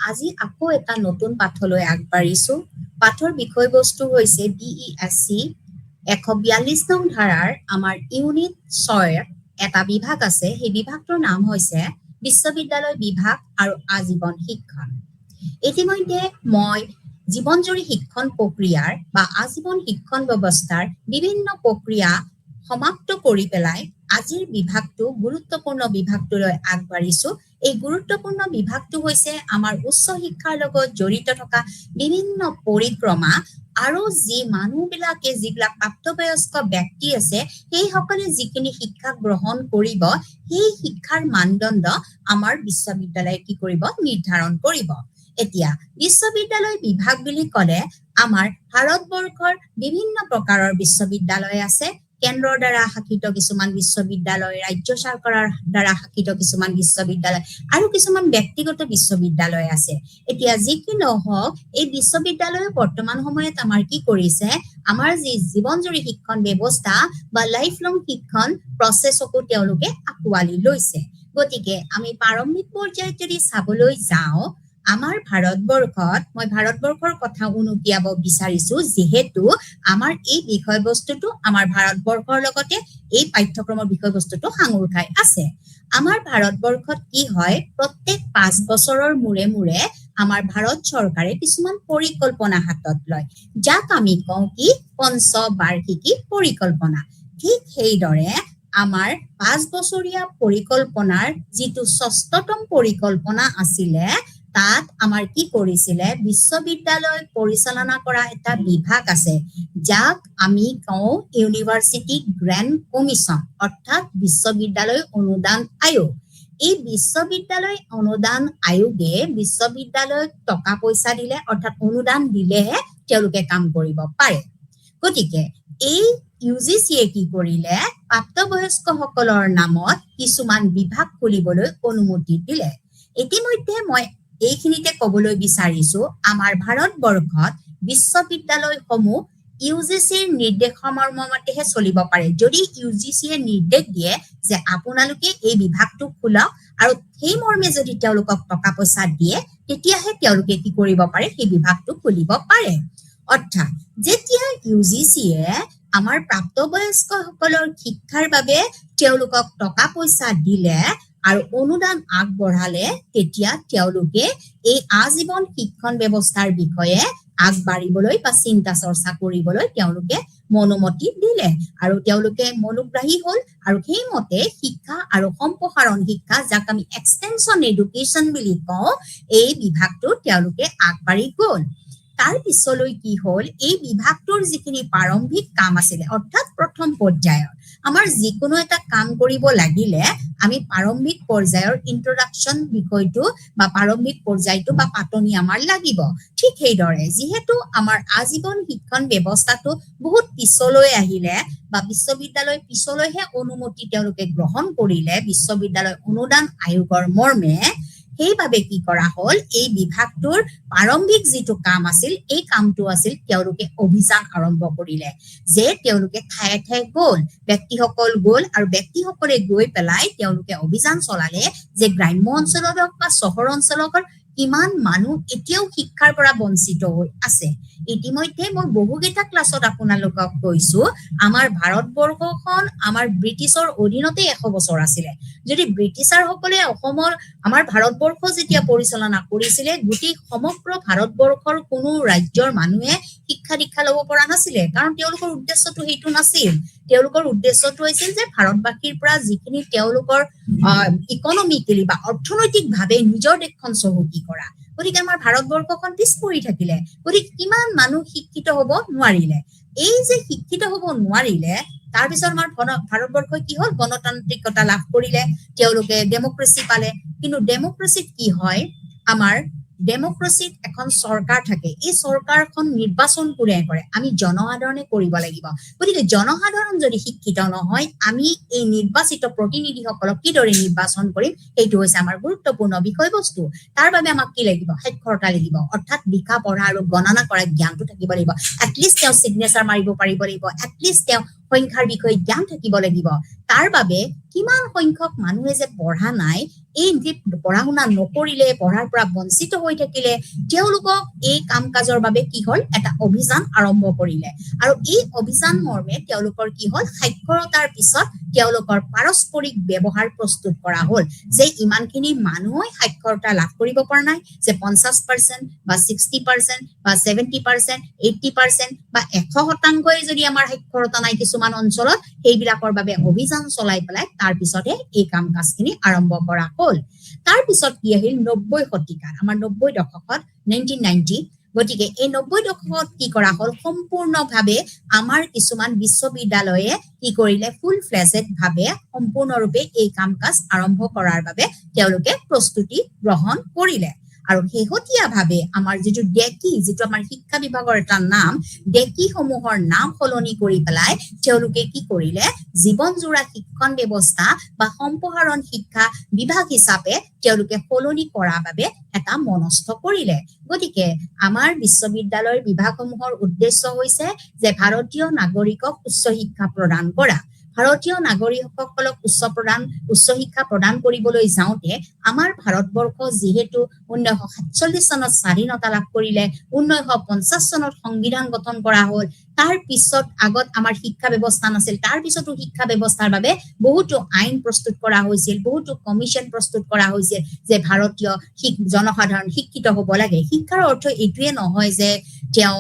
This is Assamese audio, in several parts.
আজি আকৌ এটা নতুন পাঠলৈ আগবাঢ়িছো। পাঠৰ বিষয়বস্তু হৈছে BESC 142 নং ধাৰাৰ আমাৰ ইউনিট 6 এটা বিভাগ আছে। সেই বিভাগটোৰ নাম হৈছে বিশ্ববিদ্যালয় বিভাগ আৰু আজীৱন শিক্ষণ। ইতিমধ্যে মই জীৱনজুৰি শিক্ষণ প্ৰক্ৰিয়াৰ বা আজীৱন শিক্ষণ ব্যৱস্থাৰ বিভিন্ন প্ৰক্ৰিয়া সমাপ্ত কৰি পেলাই আজিৰ বিভাগটো গুৰুত্বপূৰ্ণ বিভাগটোলৈ আগবাঢ়িছো। এই গুৰুত্বপূৰ্ণ বিভাগটো হৈছে আমাৰ উচ্চ শিক্ষাৰ লগত জড়িত থকা বিভিন্ন পৰিক্ৰমা আৰু যি মানুহবিলাকে যিবিলাক প্ৰাপ্তবয়স্ক ব্যক্তি আছে সেই সকলে যিখিনি শিক্ষা গ্ৰহণ কৰিব সেই শিক্ষাৰ মানদণ্ড আমাৰ বিশ্ববিদ্যালয়ে কি কৰিব নিৰ্ধাৰণ কৰিব। এতিয়া বিশ্ববিদ্যালয় বিভাগ বুলি ক'লে আমাৰ ভাৰতবৰ্ষৰ বিভিন্ন প্ৰকাৰৰ বিশ্ববিদ্যালয় আছে। কেন্দ্ৰৰ দ্বাৰা শাসিত কিছুমান বিশ্ববিদ্যালয়, ৰাজ্য চৰকাৰৰ দ্বাৰা শাসিত কিছুমান বিশ্ববিদ্যালয় আৰু কিছুমান ব্যক্তিগত বিশ্ববিদ্যালয় আছে। এতিয়া যি কি নহওক এই বিশ্ববিদ্যালয়ে বৰ্তমান সময়ত আমাৰ কি কৰিছে, আমাৰ যি জীৱনজুৰি শিক্ষণ ব্যৱস্থা বা লাইফ লং শিক্ষণ প্ৰচেছকো তেওঁলোকে আঁকোৱালি লৈছে। গতিকে আমি প্ৰাৰম্ভিক পৰ্যায়ত যদি চাবলৈ যাওঁ, আমাৰ ভাৰতবৰ্ষত, মই ভাৰতবৰ্ষৰ কথা উনুকিয়াব বিচাৰিছো যিহেতু আমাৰ এই বিষয়বস্তুটো আমাৰ ভাৰতবৰ্ষৰ লগতে এই পাঠ্যক্ৰমৰ বিষয়বস্তুটো সাঙুৰ খাই আছে। আমাৰ ভাৰতবৰ্ষত কি হয়, প্ৰত্যেক 5 বছৰৰ মূৰে মূৰে আমাৰ ভাৰত চৰকাৰে কিছুমান পৰিকল্পনা হাতত লয়, যাক আমি কওঁ কি পঞ্চবাৰ্ষিকী পৰিকল্পনা। ঠিক সেইদৰে আমাৰ 5 বছৰীয়া পৰিকল্পনাৰ যিটো 6ষ্ঠতম পৰিকল্পনা আছিলে, তাত আমাৰ কি কৰিছিলে, বিশ্ববিদ্যালয় পৰিচালনা কৰা এটা বিভাগ আছে যাক আমি কওঁ ইউনিভাৰ্চিটি গ্ৰেণ্ট কমিশ্যন, অৰ্থাৎ বিশ্ববিদ্যালয় অনুদান আয়োগ। এই বিশ্ববিদ্যালয় অনুদান আয়োগে বিশ্ববিদ্যালয়ক টকা পইচা দিলে, অৰ্থাৎ অনুদান দিলেহে তেওঁলোকে কাম কৰিব পাৰে। গতিকে এই UGCয়ে কি কৰিলে, প্ৰাপ্তবয়স্কসকলৰ নামত কিছুমান বিভাগ খুলিবলৈ অনুমতি দিলে। ইতিমধ্যে মই এইখিনিতে ক'বলৈ বিচাৰিছো, আমাৰ ভাৰতবৰ্ষত বিশ্ববিদ্যালয়সমূহ UGCৰ নিৰ্দেশমৰ্মতেহে চলিব পাৰে। যদি UGCয়ে নিৰ্দেশ দিয়ে যে আপোনালোকে এই বিভাগটো খোলক আৰু সেই মৰ্মে যদি তেওঁলোকক টকা পইচা দিয়ে, তেতিয়াহে তেওঁলোকে কি কৰিব পাৰে, সেই বিভাগটো খুলিব পাৰে। অৰ্থাৎ যেতিয়া UGCয়ে আমাৰ প্ৰাপ্তবয়স্কসকলৰ শিক্ষাৰ বাবে তেওঁলোকক টকা পইচা দিলে আৰু অনুদান আগবঢ়ালে, তেতিয়া তেওঁলোকে এই আজীৱন শিক্ষণ ব্যৱস্থাৰ বিষয়ে আগবাঢ়িবলৈ বা চিন্তা চৰ্চা কৰিবলৈ তেওঁলোকে মনোমতি দিলে আৰু তেওঁলোকে মনোগ্ৰাহী হ'ল আৰু সেইমতে শিক্ষা আৰু সম্প্ৰসাৰণ শিক্ষা, যাক আমি এক্সটেনশ্যন এডুকেশ্যন বুলি কওঁ, এই বিভাগটো তেওঁলোকে আগবাঢ়ি গ'ল। তাৰ পিছলৈ কি হ'ল, এই বিভাগটোৰ যিখিনি প্ৰাৰম্ভিক কাম আছিলে, অৰ্থাৎ প্ৰথম পৰ্যায়ৰ আমাৰ যিকোনো এটা কাম কৰিব লাগিলে আমি প্ৰাৰম্ভিক পৰ্যায়ৰ ইন্ট্ৰডাকশ্যন বিষয়টো বা প্ৰাৰম্ভিক পৰ্যায়টো বা পাতনি আমাৰ লাগিব। ঠিক সেইদৰে যিহেতু আমাৰ আজীৱন শিক্ষণ ব্যৱস্থাটো বহুত পিছলৈ আহিলে বা বিশ্ববিদ্যালয় পিছলৈহে অনুমতি তেওঁলোকে গ্ৰহণ কৰিলে বিশ্ববিদ্যালয় অনুদান আয়োগৰ মৰ্মে, সেইবাবে কি কৰা হ'ল, এই বিভাগটোৰ প্ৰাৰম্ভিক যিটো কাম আছিল, এই কামটো আছিল তেওঁলোকে অভিযান আৰম্ভ কৰিলে, যে তেওঁলোকে ঠায়ে ঠায়ে গ'ল, ব্যক্তিসকল গ'ল আৰু ব্যক্তিসকলে গৈ পেলাই তেওঁলোকে অভিযান চলালে যে গ্ৰাম্য অঞ্চলত হওক বা চহৰ অঞ্চলত কিমান মানুহ এতিয়াও শিক্ষাৰ পৰা বঞ্চিত হৈ আছে। ইতিমধ্যে মই বহুকেইটা ক্লাছত আপোনালোকক কৈছো, আমাৰ ভাৰতবৰ্ষখন আমাৰ ব্ৰিটিছৰ অধীনতে 100 বছৰ আছিলে। যদি ব্ৰিটিছাৰসকলে আমাৰ ভাৰতবৰ্ষ যেতিয়া পৰিচালনা কৰিছিলে, গোটেই সমগ্ৰ ভাৰতবৰ্ষৰ কোনো ৰাজ্যৰ মানুহে শিক্ষা দীক্ষা ল'ব পৰা নাছিলে, কাৰণ তেওঁলোকৰ উদ্দেশ্যটো সেইটো নাছিল। তেওঁলোকৰ উদ্দেশ্যটো আছিল যে ভাৰতবাসীৰ পৰা যিখিনি তেওঁলোকৰ ইকনমিকেলি বা অৰ্থনৈতিকভাৱে নিজৰ দেশখন চহকী কৰা। গতিকে আমাৰ ভাৰতবৰ্ষখন পিছ পৰি থাকিলে। গতিকে কিমান মানুহ শিক্ষিত হ'ব নোৱাৰিলে। এই যে শিক্ষিত হ'ব নোৱাৰিলে, তাৰপিছত আমাৰ ভাৰতবৰ্ষই কি হ'ল, গণতান্ত্ৰিকতা লাভ কৰিলে, তেওঁলোকে ডেমক্ৰেচি পালে। কিন্তু ডেমক্ৰেচিত কি হয়, আমাৰ ডেমক্ৰেচিত এখন চৰকাৰ থাকে, এই চৰকাৰখন নিৰ্বাচন কোনে কৰে, আমি জনসাধাৰণে কৰিব লাগিব। গতিকে জনসাধাৰণ যদি শিক্ষিত নহয়, আমি এই নিৰ্বাচিত প্ৰতিনিধিসকলক কিদৰে নিৰ্বাচন কৰিম, সেইটো হৈছে আমাৰ গুৰুত্বপূৰ্ণ বিষয়বস্তু। তাৰ বাবে আমাক কি লাগিব, সাক্ষৰতা লাগিব, অৰ্থাৎ লিখা পঢ়া আৰু গণনা কৰা জ্ঞানটো থাকিব লাগিব। এটলিষ্ট তেওঁ চিগনেচাৰ মাৰিব পাৰিব লাগিব, এটলিষ্ট তেওঁ সংখ্যাৰ বিষয়ে জ্ঞান থাকিব লাগিব। তাৰ বাবে কিমান সংখ্যক মানুহে যে পঢ়া নাই, এই পঢ়া শুনা নকৰিলে, পঢ়াৰ পৰা বঞ্চিত হৈ থাকিলে, তেওঁলোকক এই কাম কাজৰ বাবে কি হ'ল এটা অভিযান আৰম্ভ কৰিলে। আৰু এই অভিযান মৰ্মে তেওঁলোকৰ কি হ'ল সাক্ষৰতাৰ পিছত তেওঁলোকৰ পাৰস্পৰিক ব্যৱহাৰ প্ৰস্তুত কৰা হ'ল যে ইমানখিনি মানুহে সাক্ষৰতা লাভ কৰিব পৰা নাই, যে 50% বা 60% বা 70%, 80% বা 100% যদি আমাৰ সাক্ষৰতা নাই কিছুমান অঞ্চলত, সেইবিলাকৰ বাবে অভিযান চলাই পেলাই তাৰ পিছতহে এই কাম কাজখিনি আৰম্ভ কৰা হ'ল। তাৰ পিছত কি আহিল 90 শতিকাত, আমাৰ 90 দশকত 1990। গতিকে এই 90 দশকত কি কৰা হ'ল সম্পূৰ্ণভাৱে আমাৰ কিছুমান বিশ্ববিদ্যালয়ে কি কৰিলে ফুল ফ্লেজেড ভাৱে সম্পূৰ্ণৰূপে এই কাম কাজ আৰম্ভ কৰাৰ বাবে তেওঁলোকে প্ৰস্তুতি গ্ৰহণ কৰিলে। আৰু শেহতীয়াভাৱে আমাৰ যিটো ডেকি, যিটো আমাৰ শিক্ষা বিভাগৰ এটা নাম, ডেকি সমূহৰ নাম সলনি কৰি পেলাই তেওঁলোকে কি কৰিলে জীৱনজোৰা শিক্ষণ ব্যৱস্থা বা সম্প্ৰসাৰণ শিক্ষা বিভাগ হিচাপে তেওঁলোকে সলনি কৰাৰ বাবে এটা মনস্থ কৰিলে। গতিকে আমাৰ বিশ্ববিদ্যালয়ৰ বিভাগসমূহৰ উদ্দেশ্য হৈছে যে ভাৰতীয় নাগৰিকক উচ্চ শিক্ষা প্ৰদান কৰা। ভাৰতীয় নাগৰিকসকলক উচ্চ শিক্ষা প্ৰদান কৰিবলৈ যাওঁতে আমাৰ ভাৰতবৰ্ষ যিহেতু 1947 চনত স্বাধীনতা লাভ কৰিলে, 1950 চনত সংবিধান গঠন কৰা হ'ল, তাৰ পিছত আগত আমাৰ শিক্ষা ব্যৱস্থা নাছিল, তাৰ পিছতো শিক্ষা ব্যৱস্থাৰ বাবে বহুতো আইন প্ৰস্তুত কৰা হৈছিল, বহুতো কমিশ্যন প্ৰস্তুত কৰা হৈছিল যে ভাৰতীয় জনসাধাৰণ শিক্ষিত হ'ব লাগে। শিক্ষাৰ অৰ্থ এইটোৱে নহয় যে তেওঁ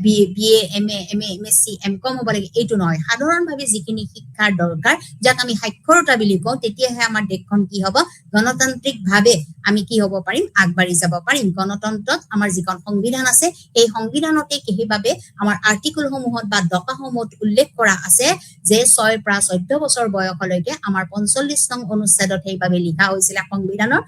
BA, MA, MSc, MCom হ'ব লাগে, এইটো নহয়। সাধাৰণভাৱে যিখিনি শিক্ষাৰ দৰকাৰ, যাক আমি সাক্ষৰতা বুলি কওঁ, তেতিয়াহে আমাৰ দেশখন কি হ'ব গণতান্ত্ৰিকভাৱে আমি কি হ'ব পাৰিম আগবাঢ়ি যাব পাৰিম। গণতন্ত্ৰত আমাৰ যিখন সংবিধান আছে এই সংবিধানতে সেইবাবে আমাৰ আৰ্টিকলসমূহত বা দফাসমূহত উল্লেখ কৰা আছে যে 6 পৰা 14 বছৰ বয়সলৈকে আমাৰ 45 নং অনুচ্ছেদত সেইবাবে লিখা হৈছিল সংবিধানৰ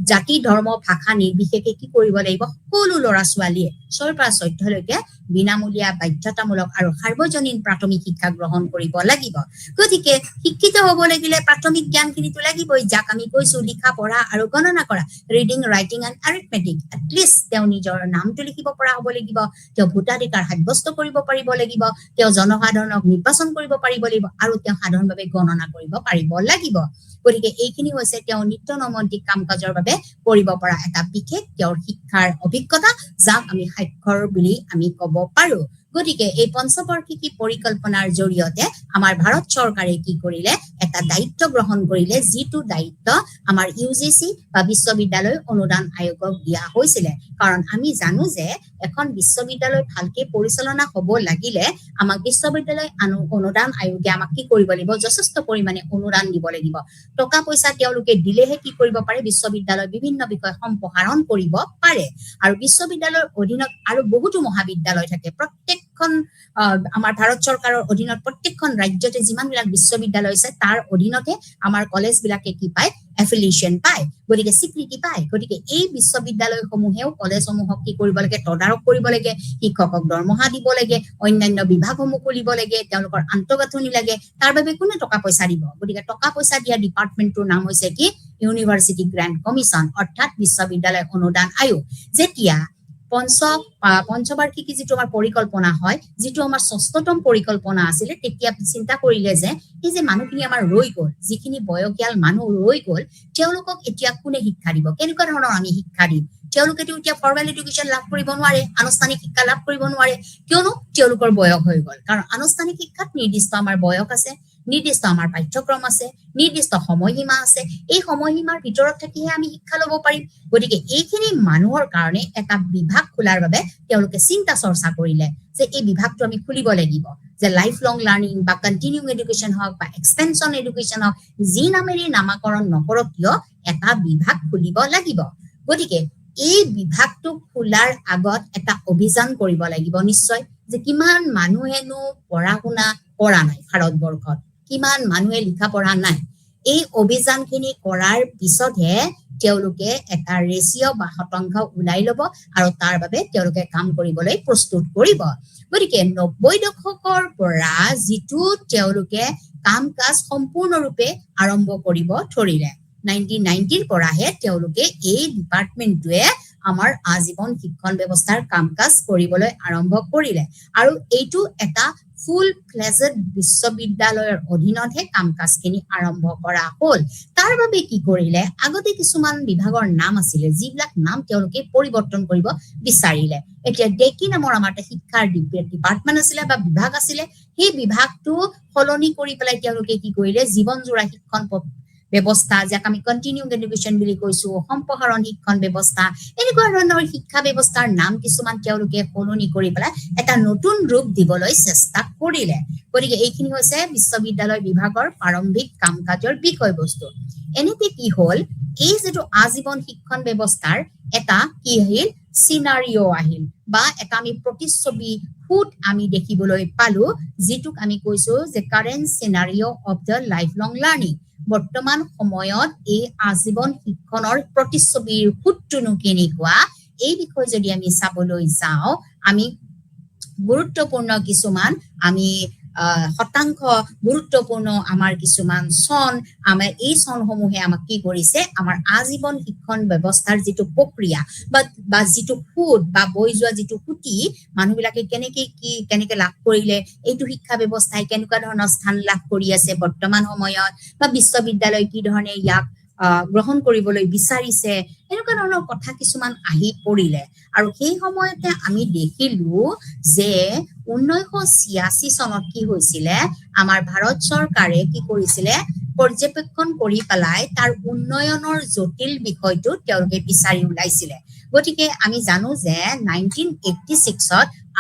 জাতি ধৰ্ম ভাষা নিৰ্বিশেষে কি কৰিব লাগিব সকলো ল'ৰা ছোৱালীয়ে 6 পৰা 14 লৈকে বিনামূলীয়া বাধ্যতামূলক আৰু সাৰ্বজনীন প্ৰাথমিক শিক্ষা গ্ৰহণ কৰিব লাগিব। গতিকে শিক্ষিত হ'ব লাগিলে প্ৰাথমিক জ্ঞানখিনিতো লাগিবই, যাক আমি কৈছো লিখা পঢ়া আৰু গণনা কৰা, reading writing and arithmetic. At least তেওঁ নিজৰ নামটো লিখিব পৰা হ'ব লাগিব, তেওঁ ভোটাধিকাৰ সাব্যস্ত কৰিব পাৰিব লাগিব, তেওঁ জনসাধাৰণক নিৰ্বাচন কৰিব পাৰিব লাগিব আৰু তেওঁ সাধাৰণভাৱে গণনা কৰিব পাৰিব লাগিব। গতিকে এইখিনি হৈছে তেওঁ নিত্য নৈমিত্তিক কাম কাজৰ বাবে কৰিব পৰা এটা বিশেষ তেওঁৰ শিক্ষাৰ অভিজ্ঞতা, যাক আমি সাক্ষৰ বুলি আমি ক'ব পাৰো। গতিকে এই পঞ্চবাৰ্ষিকী পৰিকল্পনাৰ জৰিয়তে আমাৰ ভাৰত চৰকাৰে কি কৰিলে এটা দায়িত্ব গ্ৰহণ কৰিলে, যিটো দায়িত্ব আমাৰ UGC বা বিশ্ববিদ্যালয় অনুদান আয়োগক দিয়া হৈছিলে। কাৰণ আমি জানো যে এখন বিশ্ববিদ্যালয় ভালকে পৰিচালনা হ'ব লাগিলে আমাক বিশ্ববিদ্যালয় অনুদান আয়োগে আমাক কি কৰিব লাগিব যথেষ্ট পৰিমাণে অনুদান দিব লাগিব। টকা পইচা তেওঁলোকে দিলেহে কি কৰিব পাৰে বিশ্ববিদ্যালয় বিভিন্ন বিষয় সম্প্ৰসাৰণ কৰিব পাৰে। আৰু বিশ্ববিদ্যালয়ৰ অধীনত আৰু বহুতো মহাবিদ্যালয় থাকে। প্ৰত্যেকখন আমাৰ ভাৰত চৰকাৰৰ অধীনত প্ৰত্যেকখন ৰাজ্যতে যিমানবিলাক বিশ্ববিদ্যালয় আছে তাৰ অধীনতে আমাৰ কলেজবিলাকে কি পায় এফিলিয়েশ্যন পায়, গতিকে স্বীকৃতি পায়। গতিকে এই বিশ্ববিদ্যালয়সমূহেও কলেজসমূহক কি কৰিব লাগে তদাৰক কৰিব লাগে, শিক্ষকক দৰমহা দিব লাগে, অন্যান্য বিভাগসমূহ খুলিব লাগে, তেওঁলোকৰ আন্তঃগাঁথনি লাগে, তাৰ বাবে কোনে টকা পইচা দিব। গতিকে টকা পইচা দিয়া ডিপাৰ্টমেণ্টটোৰ নাম হৈছে কি ইউনিভাৰ্চিটি গ্ৰেণ্ট কমিশ্যন, অৰ্থাৎ বিশ্ববিদ্যালয় অনুদান আয়োগ। যেতিয়া পঞ্চবাৰ্ষিকী যিটো আমাৰ পৰিকল্পনা হয়, যিটো আমাৰ 6ষ্ঠতম পৰিকল্পনা আছিলে, তেতিয়া চিন্তা কৰিলে যে এই যে মানুহখিনি আমাৰ ৰৈ গ'ল, যিখিনি বয়সীয়াল মানুহ ৰৈ গ'ল, তেওঁলোকক এতিয়া কোনে শিক্ষা দিব, কেনেকুৱা ধৰণৰ আমি শিক্ষা দিম। তেওঁলোকেতো এতিয়া ফৰ্মেল এডুকেশ্যন লাভ কৰিব নোৱাৰে, আনুষ্ঠানিক শিক্ষা লাভ কৰিব নোৱাৰে, কিয়নো তেওঁলোকৰ বয়স হৈ গ'ল। কাৰণ আনুষ্ঠানিক শিক্ষাত নিৰ্দিষ্ট আমাৰ বয়স আছে, নিৰ্দিষ্ট আমাৰ পাঠ্যক্ৰম আছে, নিৰ্দিষ্ট সময়সীমা আছে, এই সময়সীমাৰ ভিতৰত থাকিহে আমি শিক্ষা ল'ব পাৰিম। গতিকে এইখিনি মানুহৰ কাৰণে এটা বিভাগ খোলাৰ বাবে তেওঁলোকে চিন্তা চৰ্চা কৰিলে যে এই বিভাগটো আমি খুলিব লাগিব, যে লাইফ লং লাৰ্ণিং বা কণ্টিনিউং এডুকেশ্যন হওক বা এক্সটেনশ্যন এডুকেশ্যন হওক, যি নামেৰে নামাকৰণ নকৰক কিয় এটা বিভাগ খুলিব লাগিব। গতিকে এই বিভাগটো খোলাৰ আগত এটা অভিযান কৰিব লাগিব নিশ্চয়, যে কিমান মানুহেনো পঢ়া শুনা কৰা নাই ভাৰতবৰ্ষত, কিমান মানুহে লিখা পঢ়া নাই। এই অভিযানখিনি কৰাৰ পিছতহে তেওঁলোকে এটা ৰেচিঅ' বা শতাংশ ওলাই ল'ব আৰু তাৰ বাবে তেওঁলোকে কাম কৰিবলৈ প্ৰস্তুত কৰিব। গতিকে 90 দশকৰ পৰা যিটো তেওঁলোকে কাম কাজ সম্পূৰ্ণৰূপে আৰম্ভ কৰিব ধৰিলে, 1990ৰ পৰাহে তেওঁলোকে এই ডিপাৰ্টমেণ্টটোৱে আমাৰ আজীৱন শিক্ষণ ব্যৱস্থাৰ কাম কাজ কৰিবলৈ আৰম্ভ কৰিলে আৰু এইটো এটা ফুল ফ্লেজড বিশ্ববিদ্যালয়ৰ অধীনতহে কাম কাজখিনি আৰম্ভ কৰা হ'ল তাৰ বাবে কি কৰিলে আগতে কিছুমান বিভাগৰ নাম আছিলে যিবিলাক নাম তেওঁলোকে পৰিৱৰ্তন কৰিব বিচাৰিলে এতিয়া ডেকি নামৰ আমাৰ শিক্ষাৰ ডিপাৰ্টমেণ্ট আছিলে বা বিভাগ আছিলে সেই বিভাগটো সলনি কৰি পেলাই তেওঁলোকে কি কৰিলে জীৱনজোৰা শিক্ষণ ব্যৱস্থা যাক আমি কণ্টিনিউং এডুকেশ্যন বুলি কৈছো সম্প্ৰসাৰণ শিক্ষণ ব্যৱস্থা এনেকুৱা ধৰণৰ শিক্ষা ব্যৱস্থাৰ নাম কিছুমান তেওঁলোকে সলনি কৰি পেলাই এটা নতুন ৰূপ দিবলৈ চেষ্টা কৰিলে গতিকে এইখিনি হৈছে বিশ্ববিদ্যালয় বিভাগৰ প্ৰাৰম্ভিক কাম কাজৰ বিষয়বস্তু এনেতে কি হ'ল এই যেটো আজীৱন শিক্ষণ ব্যৱস্থাৰ এটা কি আহিল সিনাৰিও আহিল বা এটা আমি প্ৰতিচ্ছবি ফুট আমি দেখিবলৈ পালো যিটোক আমি কৈছো যে current scenario of the lifelong learning বৰ্তমান সময়ত এই আজীৱন শিক্ষণৰ প্ৰতিচ্ছবিৰ ফুটটোনো কেনেকুৱা এই বিষয়ে যদি আমি চাবলৈ যাওঁ আমি গুৰুত্বপূৰ্ণ কিছুমান আমি শতাংশ গুৰুত্বপূৰ্ণ আমাৰ কিছুমান চন আমাৰ এই চনসমূহে আমাক কি কৰিছে আমাৰ আজীৱন শিক্ষণ ব্যৱস্থাৰ যিটো প্ৰক্ৰিয়া বা যিটো ফুট বা বৈ যোৱা যিটো সুতি মানুহবিলাকে কেনেকে লাভ কৰিলে এইটো শিক্ষা ব্যৱস্থাই কেনেকুৱা ধৰণৰ স্থান লাভ কৰি আছে বৰ্তমান সময়ত বা বিশ্ববিদ্যালয় কি ধৰণে ইয়াক গ্ৰহণ কৰিবলৈ বিচাৰিছে এনেকুৱা ধৰণৰ কথা কিছুমান আহি পৰিলে আৰু সেই সময়তে আমি দেখিলো যে 1986 চনত কি হৈছিলে আমাৰ ভাৰত চৰকাৰে কি কৰিছিলে পৰ্যবেক্ষণ কৰি পেলাই তাৰ উন্নয়নৰ জটিল বিষয়টো তেওঁলোকে বিচাৰি উলাইছিলে গতিকে আমি জানো যে 1986ত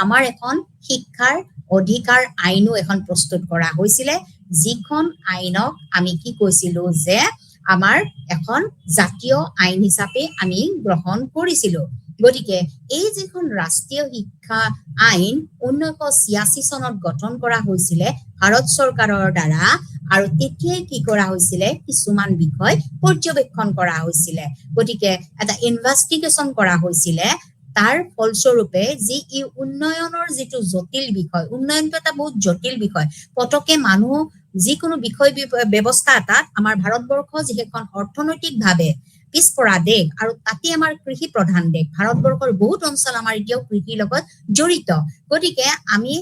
আমাৰ এখন শিক্ষাৰ অধিকাৰ আইনো এখন প্ৰস্তুত কৰা হৈছিলে যিখন আইনক আমি কি কৈছিলো যে আমাৰ এখন জাতীয় আইন হিচাপে আমি গ্ৰহণ কৰিছিলো গতিকে এই যিখন ৰাষ্ট্ৰীয় শিক্ষা আইন 1986 চনত গঠন কৰা হৈছিলে ভাৰত চৰকাৰৰ দ্বাৰা আৰু তেতিয়াই কি কৰা হৈছিলে কিছুমান বিষয় পৰ্যবেক্ষণ কৰা হৈছিলে গতিকে এটা ইনভেষ্টিগেশ্যন কৰা হৈছিলে তাৰ ফলস্বৰূপে যি ই উন্নয়নৰ যিটো জটিল বিষয় উন্নয়নটো এটা বহুত জটিল বিষয় পতকে মানুহ যিকোনো বিষয় ব্যৱস্থা এটাত আমাৰ ভাৰতবৰ্ষ যিখন অৰ্থনৈতিকভাৱে পিছপৰা দেশ আৰু তাতে আমাৰ কৃষি প্ৰধান দেশ ভাৰতবৰ্ষৰ বহুত অঞ্চল আমাৰ এতিয়াও কৃষিৰ লগত জড়িত গতিকে আমি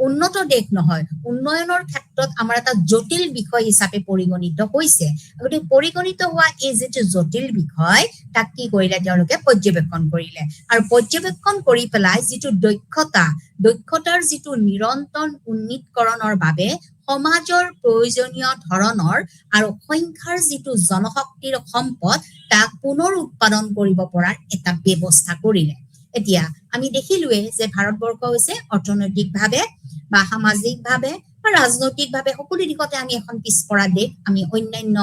উন্নত দেশ নহয় উন্নয়নৰ ক্ষেত্ৰত আমাৰ এটা জটিল বিষয় হিচাপে পৰিগণিত হৈছে গতিকে পৰিগণিত হোৱা এই যিটো জটিল বিষয় তাক কি কৰিলে তেওঁলোকে পৰ্যবেক্ষণ কৰিলে আৰু পৰ্যবেক্ষণ কৰি পেলাই যিটো দক্ষতাৰ যিটো নিৰন্তৰ উন্নীতকৰণৰ বাবে সমাজৰ প্ৰয়োজনীয় ধৰণৰ আৰু সংখ্যাৰ যিটো জনশক্তিৰ সম্পদ তাক পুনৰ উৎপাদন কৰিব পৰাৰ এটা ব্যৱস্থা কৰিলে এতিয়া আমি দেখিলোৱে যে ভাৰতবৰ্ষ হৈছে অৰ্থনৈতিকভাৱে বা সামাজিকভাৱে বা ৰাজনৈতিকভাৱে সকলো দিশতে আমি এখন পিছপৰা দেশ আমি অন্যান্য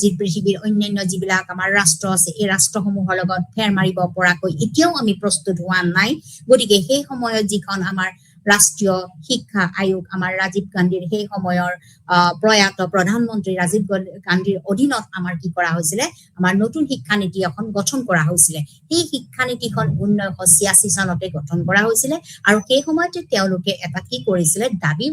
যি পৃথিৱীৰ অন্যান্য যিবিলাক আমাৰ ৰাষ্ট্ৰ আছে এই ৰাষ্ট্ৰসমূহৰ লগত ফেৰ মাৰিব পৰাকৈ এতিয়াও আমি প্ৰস্তুত হোৱা নাই গতিকে সেই সময়ত যিখন আমাৰ ৰাষ্ট্ৰীয় শিক্ষা আয়োগ আমাৰ ৰাজীৱ গান্ধীৰ সেই সময়ৰ প্ৰয়াত প্ৰধানমন্ত্ৰী ৰাজীৱ গান্ধীৰ অধীনত আমাৰ কি কৰা হৈছিলে আমাৰ নতুন শিক্ষানীতি এখন গঠন কৰা হৈছিলে এই শিক্ষানীতিখন 1986 চনতে গঠন কৰা হৈছিলে আৰু সেই সময়তে তেওঁলোকে এটা কি কৰিছিলে দাবী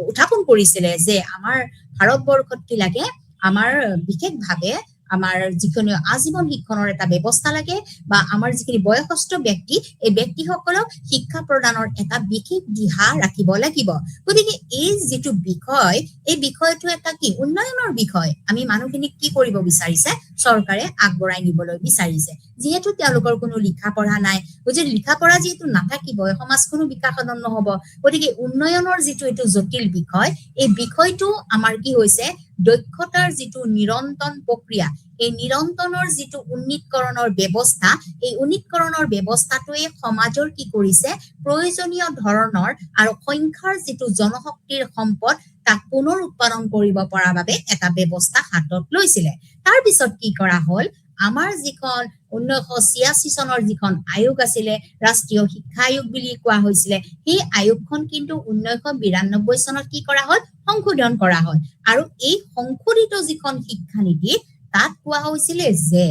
উত্থাপন কৰিছিলে যে আমাৰ ভাৰতবৰ্ষত কি লাগে আমাৰ বিশেষভাৱে আমাৰ যিকোনো আজীৱন শিক্ষণৰ এটা ব্যৱস্থা লাগে বা আমাৰ যিখিনি বয়সস্থ ব্যক্তি এই ব্যক্তিসকলক শিক্ষা প্ৰদানৰ এটা বিশেষ দিহা ৰাখিব লাগিব গতিকে এই যিটো বিষয় এই বিষয়টো এটা কি উন্নয়নৰ বিষয় আমি মানুহখিনিক কি কৰিব বিচাৰিছে চৰকাৰে আগবঢ়াই নিবলৈ বিচাৰিছে যিহেতু তেওঁলোকৰ কোনো লিখা পঢ়া নাই গতিকে লিখা পঢ়া যিহেতু নাথাকিব সমাজখনো বিকাশ সাধন নহব গতিকে উন্নয়নৰ যিটো এইটো জটিল বিষয় এই বিষয়টো আমাৰ কি হৈছে দক্ষতাৰ যিটো নিৰন্তৰ প্ৰক্ৰিয়া এই নিৰন্তৰৰ যিটো উন্নীতকৰণৰ ব্যৱস্থা এই উন্নীতকৰণৰ ব্যৱস্থাটোৱে সমাজৰ কি কৰিছে প্ৰয়োজনীয় ধৰণৰ আৰু সংখ্যাৰ যিটো জনশক্তিৰ সম্পদ তাক পুনৰ উৎপাদন কৰিব পৰাৰ বাবে এটা ব্যৱস্থা হাতত লৈছিলে তাৰ পিছত কি কৰা হ'ল আমাৰ যিখন 1986 চনৰ যিখন আয়োগ আছিলে ৰাষ্ট্ৰীয় শিক্ষা আয়োগ বুলি কোৱা হৈছিলে সেই আয়োগখন কিন্তু 1992 চনত কি কৰা হ'ল সংশোধন কৰা হ'ল আৰু এই সংশোধিত যিখন শিক্ষানীতি তাত কোৱা হৈছিলে যে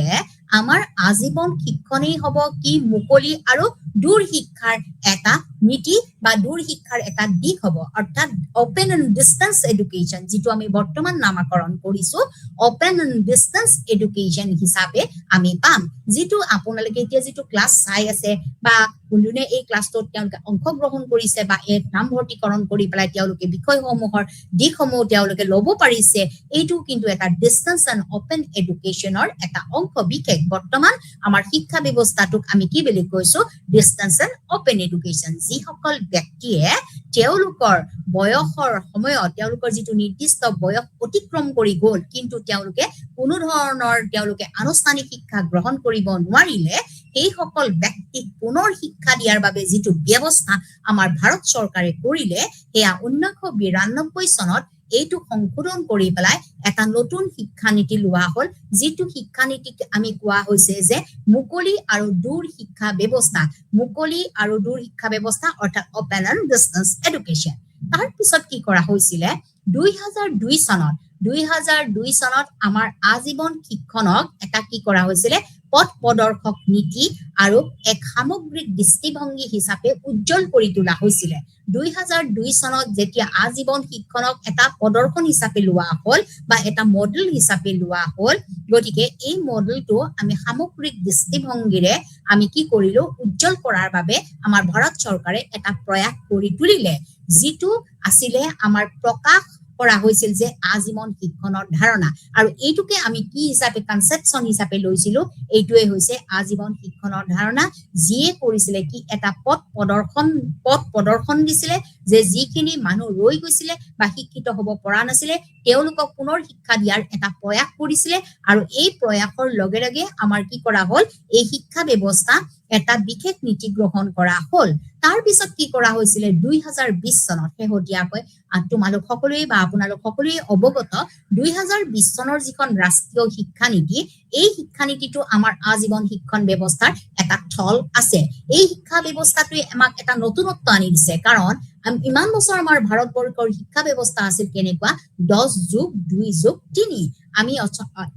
আমাৰ আজীৱন শিক্ষণেই হ'ব কি মুকলি আৰু দূৰ শিক্ষাৰ এটা নীতি বা দূৰ শিক্ষাৰ এটা দিশ হ'ব অৰ্থাৎ অপেন এণ্ড ডিষ্টেন্স এডুকেশ্যন যিটো আমি বৰ্তমান নামাকৰণ কৰিছো অপেন এণ্ড ডিষ্টেন্স এডুকেশ্যন হিচাপে আমি পাম যিটো আপোনালোকে এতিয়া যিটো ক্লাছ চাই আছে বা কোনোনে এই ক্লাছটোত তেওঁলোকে অংশগ্ৰহণ কৰিছে বা এক নামভৰ্তিকৰণ কৰি পেলাই তেওঁলোকে বিষয়সমূহৰ দিশসমূহ তেওঁলোকে ল'ব পাৰিছে এইটো কিন্তু এটা ডিষ্টেন্স এণ্ড অপেন এডুকেশ্যনৰ এটা অংশ বিশেষ বৰ্তমান আমাৰ শিক্ষা ব্যৱস্থাটোক আমি কি বুলি কৈছো ডিষ্টেন্স এণ্ড অপেন এডুকেশ্যন যিসকল ব্যক্তিয়ে তেওঁলোকৰ বয়সৰ সময়ত তেওঁলোকৰ যিটো নিৰ্দিষ্ট বয়স অতিক্ৰম কৰি গ'ল কিন্তু তেওঁলোকে কোনো ধৰণৰ তেওঁলোকে আনুষ্ঠানিক শিক্ষা গ্ৰহণ কৰিব নোৱাৰিলে এইসকল ব্যক্তিক পুনৰ শিক্ষা দিয়াৰ বাবে যিটো ব্যৱস্থা আমাৰ ভাৰত চৰকাৰে কৰিলে সেয়া 1992 চনত এইটো সংশোধন কৰি পেলাই এটা নতুন শিক্ষানীতি লোৱা হ'ল যিটো শিক্ষানীতিক আমি কোৱা হৈছে যে মুকলি আৰু দূৰ শিক্ষা ব্যৱস্থা মুকলি আৰু দূৰ শিক্ষা ব্যৱস্থা অৰ্থাৎ অপেন এণ্ড ডিষ্টেন্স এডুকেশ্যন তাৰ পিছত কি কৰা হৈছিলে 2002 চনত আমাৰ আজীৱন শিক্ষণক এটা কি কৰা হৈছিলে পথ প্ৰদৰ্শক নীতি আৰু এক সামগ্ৰিক দৃষ্টিভংগী হিচাপে উজ্জ্বল কৰি তোলা হৈছিলে 2002 চনত যেতিয়া আজীৱন শিক্ষণক এটা প্ৰদৰ্শন হিচাপে লোৱা হ'ল বা এটা মডেল হিচাপে লোৱা হ'ল গতিকে এই মডেলটো আমি সামগ্ৰিক দৃষ্টিভংগীৰে আমি কি কৰিলো উজ্জ্বল কৰাৰ বাবে আমাৰ ভাৰত চৰকাৰে এটা প্ৰয়াস কৰি তুলিলে যিটো আছিলে আমাৰ প্ৰকাশ কৰা হৈছিল যে আজীৱন শিক্ষণৰ ধাৰণা আৰু এইটোকে আমি কি হিচাপে কনসেপচন হিচাপে লৈছিলো এইটোৱে হৈছে আজীৱন শিক্ষণৰ ধাৰণা যিয়ে কৰিছিলে কি এটা পথ প্ৰদৰ্শন দিছিলে যে যিখিনি মানুহ ৰৈ গৈছিলে বা শিক্ষিত হ'ব পৰা নাছিলে তেওঁলোকক পুনৰ শিক্ষা দিয়াৰ এটা প্ৰয়াস কৰিছিলে আৰু এই প্ৰয়াসৰ লগে লগে আমাৰ কি কৰা হ'ল এই শিক্ষা ব্যৱস্থা এটা বিশেষ নীতি গ্ৰহণ কৰা হ'ল তাৰ পিছত কি কৰা হৈছিলে 2020 চনত শেহতীয়াকৈ তোমালোক সকলোৱে বা আপোনালোক সকলোৱে অৱগত 2020 চনৰ যিখন ৰাষ্ট্ৰীয় শিক্ষানীতি এই শিক্ষানীতিটো আমাৰ আজীৱন শিক্ষণ ব্যৱস্থাৰ এটা থল আছে এই শিক্ষা ব্যৱস্থাটোৱে আমাক এটা নতুনত্ব আনি দিছে কাৰণ ইমান বছৰ আমাৰ ভাৰতবৰ্ষৰ শিক্ষা ব্যৱস্থা আছিল কেনেকুৱা 10+2+3 আমি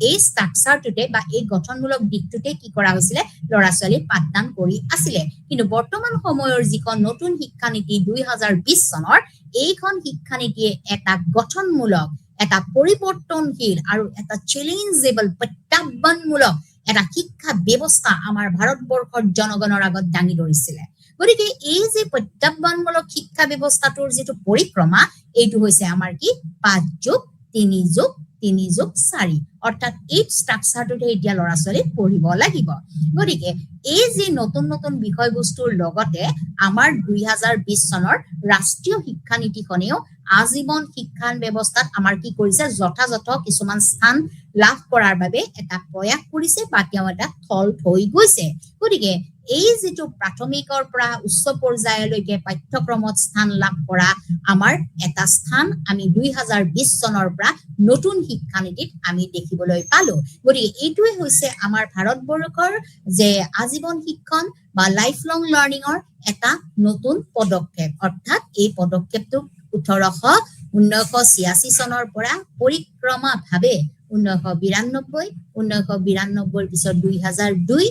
এই ষ্ট্ৰাকচাৰটোতে বা এই গঠনমূলক দিশটোতে কি কৰা হৈছিলে ল'ৰা ছোৱালী পাঠদান কৰি আছিলে কিন্তু বৰ্তমান সময়ৰ যিখন নতুন শিক্ষানীতি 2020 চনৰ এইখন শিক্ষানীতিয়ে এটা গঠনমূলক এটা পৰিৱৰ্তনশীল আৰু এটা চ্যালেঞ্জেবল প্ৰত্যাহ্বানমূলক এটা শিক্ষা ব্যৱস্থা আমাৰ ভাৰতবৰ্ষৰ জনগণৰ আগত দাঙি ধৰিছিলে গতিকে এই যে প্ৰত্যাহ্বানমূলক শিক্ষা ব্যৱস্থাটোৰ যিটো পৰিক্ৰমা এইটো হৈছে আমাৰ কি 5+3+3+4 অৰ্থাৎ এই ষ্ট্ৰাকচাৰটোতে এতিয়া ল'ৰা ছোৱালী পঢ়িব লাগিব গতিকে এই যে নতুন নতুন বিষয়বস্তুৰ লগতে আমাৰ 2020 চনৰ ৰাষ্ট্ৰীয় শিক্ষানীতিখনেও আজীৱন শিক্ষা ব্যৱস্থাত আমাৰ কি কৰিছে যথাযথ কিছুমান স্থান লাভ কৰাৰ বাবে এটা প্ৰয়াস কৰিছে বা তেওঁ এটা থল থৈ গৈছে গতিকে এই যেটো প্ৰাথমিকৰ পৰা উচ্চ পৰ্যায়লৈকে পাঠ্যক্ৰমত স্থান লাভ কৰা আমাৰ এটা স্থান আমি 2020 চনৰ পৰা নতুন শিক্ষানীতিত আমি দেখিবলৈ পালো গতিকে এইটোৱে হৈছে আমাৰ ভাৰতবৰ্ষৰ যে আজীৱন শিক্ষণ বা লাইফ লং লাৰ্নিংৰ এটা নতুন পদক্ষেপ অৰ্থাৎ এই পদক্ষেপটো 1986 চনৰ পৰা পৰিক্ৰমাভাৱে 1992 পিছত 2002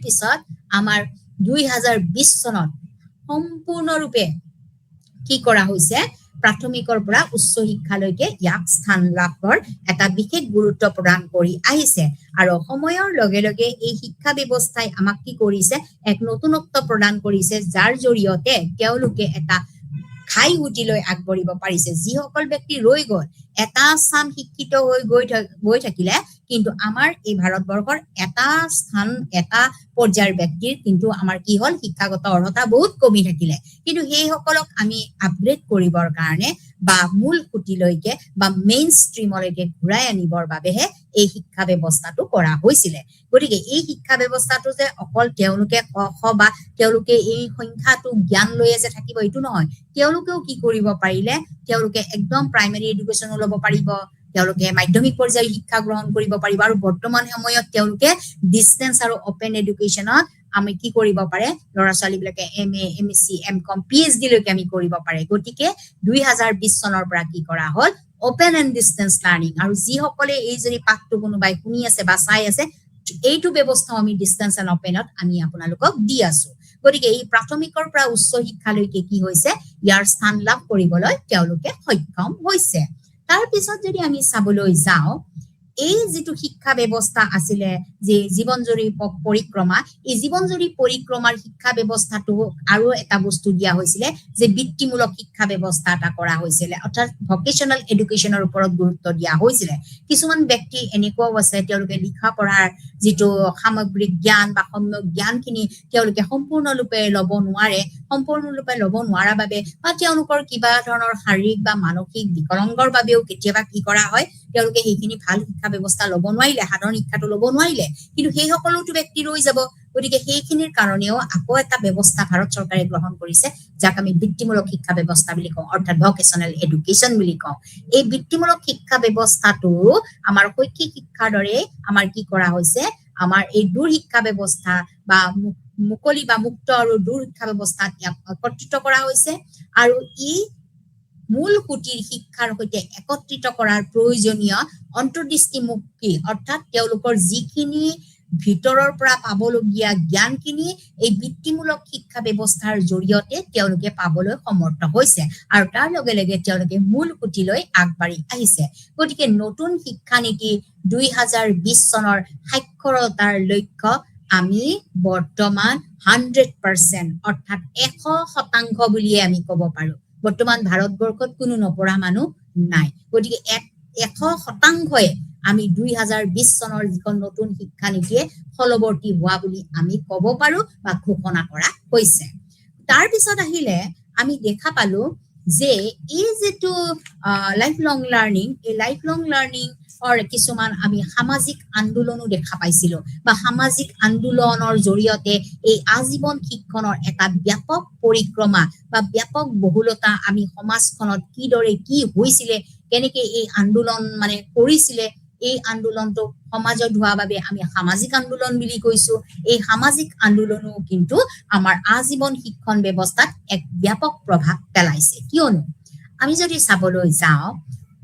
পিছত আমাৰ 2020 চনত সম্পূৰ্ণৰূপে কি কৰা হৈছে প্ৰাথমিকৰ পৰা উচ্চ শিক্ষালৈকে ইয়াক স্থান লাভৰ এটা বিশেষ গুৰুত্ব প্ৰদান কৰি আহিছে আৰু সময়ৰ লগে লগে এই শিক্ষা ব্যৱস্থাই আমাক কি কৰিছে এক নতুনত্ব প্ৰদান কৰিছে যাৰ জৰিয়তে তেওঁলোকে এটা খাই উঠিলৈ আগবঢ়িব পাৰিছে যিসকল ব্যক্তি ৰৈ গ'ল এটা স্থান শিক্ষিত হৈ গৈ থাকিলে কিন্তু আমাৰ এই ভাৰতবৰ্ষৰ এটা স্থান এটা পৰ্যায়ৰ ব্যক্তিৰ কিন্তু আমাৰ কি হ'ল শিক্ষাগত অৰ্হতা বহুত কমি থাকিলে কিন্তু সেই সকলক আমি আপগ্ৰেড কৰিবৰ কাৰণে বা মূল খুঁটিলৈকে বা মেইন ষ্ট্ৰীমলৈকে ঘূৰাই আনিবৰ বাবেহে এই শিক্ষা ব্যৱস্থাটো কৰা হৈছিলে গতিকে এই শিক্ষা ব্যৱস্থাটো যে অকল তেওঁলোকে ক খ বা তেওঁলোকে এই সংখ্যাটো জ্ঞান লৈ আছে থাকিব এইটো নহয় তেওঁলোকেও কি কৰিব পাৰিলে তেওঁলোকে একদম প্ৰাইমাৰী এডুকেশ্যন ল'ব পাৰিব তেওঁলোকে মাধ্যমিক পৰ্যায়ৰ শিক্ষা গ্ৰহণ কৰিব পাৰিব আৰু বৰ্তমান সময়ত তেওঁলোকে ডিষ্টেন্স আৰু অপেন এডুকেশ্যনত আমি কি কৰিব পাৰে ল'ৰা ছোৱালীবিলাকে MA MSc MCom PhD লৈকে আমি কৰিব পাৰে গতিকে 2020 চনৰ পৰা কি কৰা হ'ল অপেন এণ্ড ডিষ্টেন্স লাৰ্নিং আৰু যিসকলে এই যদি পাঠটো কোনোবাই শুনি আছে বা চাই আছে এইটো ব্যৱস্থা আমি ডিষ্টেন্স এণ্ড অপেনত আমি আপোনালোকক দি আছো গতিকে এই প্ৰাথমিকৰ পৰা উচ্চ শিক্ষালৈকে কি হৈছে ইয়াৰ স্থান লাভ কৰিবলৈ তেওঁলোকে সক্ষম হৈছে তাৰ পিছত যদি আমি চাবলৈ যাওঁ এই যেটো শিক্ষা ব্যৱস্থা আছিলে যে জীৱনজুৰি পৰিক্ৰমা এই জীৱনজুৰি পৰিক্ৰমাৰ শিক্ষা ব্যৱস্থাটো আৰু এটা বস্তু দিয়া হৈছিলে যে বৃত্তিমূলক শিক্ষা ব্যৱস্থা এটা কৰা হৈছিলে অৰ্থাৎ ভকেশনাল এডুকেশনৰ ওপৰত গুৰুত্ব দিয়া হৈছিলে কিছুমান ব্যক্তি এনেকুৱাও আছে তেওঁলোকে লিখা পঢ়াৰ যেটো সামগ্ৰিক জ্ঞান বা সম্যক জ্ঞানখিনি তেওঁলোকে সম্পূৰ্ণৰূপে ল'ব নোৱাৰাৰ বাবে বা তেওঁলোকৰ কিবা ধৰণৰ শাৰীৰিক বা মানসিক বিকলাংগৰ বাবেও কেতিয়াবা কি কৰা হয় তেওঁলোকে সেইখিনি ভাল শিক্ষা ব্যৱস্থা ল'ব নোৱাৰিলে সাধাৰণ শিক্ষাটো ল'ব নোৱাৰিলে কিন্তু সেই সকলোটো ব্যক্তি ৰৈ যাব গতিকে সেইখিনিৰ কাৰণেও আকৌ এটা ব্যৱস্থা ভাৰত চৰকাৰে গ্ৰহণ কৰিছে যাক আমি বৃত্তিমূলক শিক্ষা ব্যৱস্থা বুলি কওঁ অৰ্থাৎ ভকেশনাল এডুকেশন বুলি কওঁ এই বৃত্তিমূলক শিক্ষা ব্যৱস্থাটো আমাৰ শৈক্ষিক শিক্ষাৰ দৰে আমাৰ কি কৰা হৈছে আমাৰ এই দূৰ শিক্ষা ব্যৱস্থা বা মুকলি বা মুক্ত আৰু দূৰ শিক্ষা ব্যৱস্থাত একত্ৰিত কৰা হৈছে আৰু ই মূল কুটিৰ শিক্ষাৰ সৈতে একত্ৰিত কৰাৰ প্ৰয়োজনীয় অন্তৰ্দৃষ্টিমুখী অৰ্থাৎ তেওঁলোকৰ যিখিনি ভিতৰৰ পৰা পাবলগীয়া জ্ঞানখিনি এই বৃত্তিমূলক শিক্ষা ব্যৱস্থাৰ জৰিয়তে তেওঁলোকে পাবলৈ সমৰ্থ হৈছে আৰু তাৰ লগে লগে তেওঁলোকে মূল কুটিলৈ আগবাঢ়ি আহিছে গতিকে নতুন শিক্ষা নীতি 2020 চনৰ সাক্ষৰতাৰ লক্ষ্য আমি বৰ্তমান 100% অৰ্থাৎ 100% বুলিয়ে আমি ক'ব পাৰো বৰ্তমান ভাৰতবৰ্ষত কোনো নপঢ়া মানুহ নাই গতিকে 100% আমি 2020 চনৰ যিখন নতুন শিক্ষা নীতিয়ে ফলৱৰ্তী হোৱা বুলি আমি ক'ব পাৰো বা ঘোষণা কৰা হৈছে তাৰ পিছত আহিলে আমি দেখা পালো যে এই যেটো লাইফ লং লাৰ্নিং এই লাইফ লং লাৰ্নিং কিছুমান আমি সামাজিক আন্দোলনো দেখা পাইছিলো বা সামাজিক আন্দোলনৰ জৰিয়তে এই আজীৱন শিক্ষণৰ এটা ব্যাপক পৰিক্ৰমা বা ব্যাপক বহুলতা আমি সমাজখনত কিদৰে কি হৈছিলে কেনেকৈ এই আন্দোলন মানে কৰিছিলে এই আন্দোলনটো সমাজত হোৱা বাবে আমি সামাজিক আন্দোলন বুলি কৈছো এই সামাজিক আন্দোলনো কিন্তু আমাৰ আজীৱন শিক্ষণ ব্যৱস্থাত এক ব্যাপক প্ৰভাৱ পেলাইছে কিয়নো আমি যদি চাবলৈ যাওঁ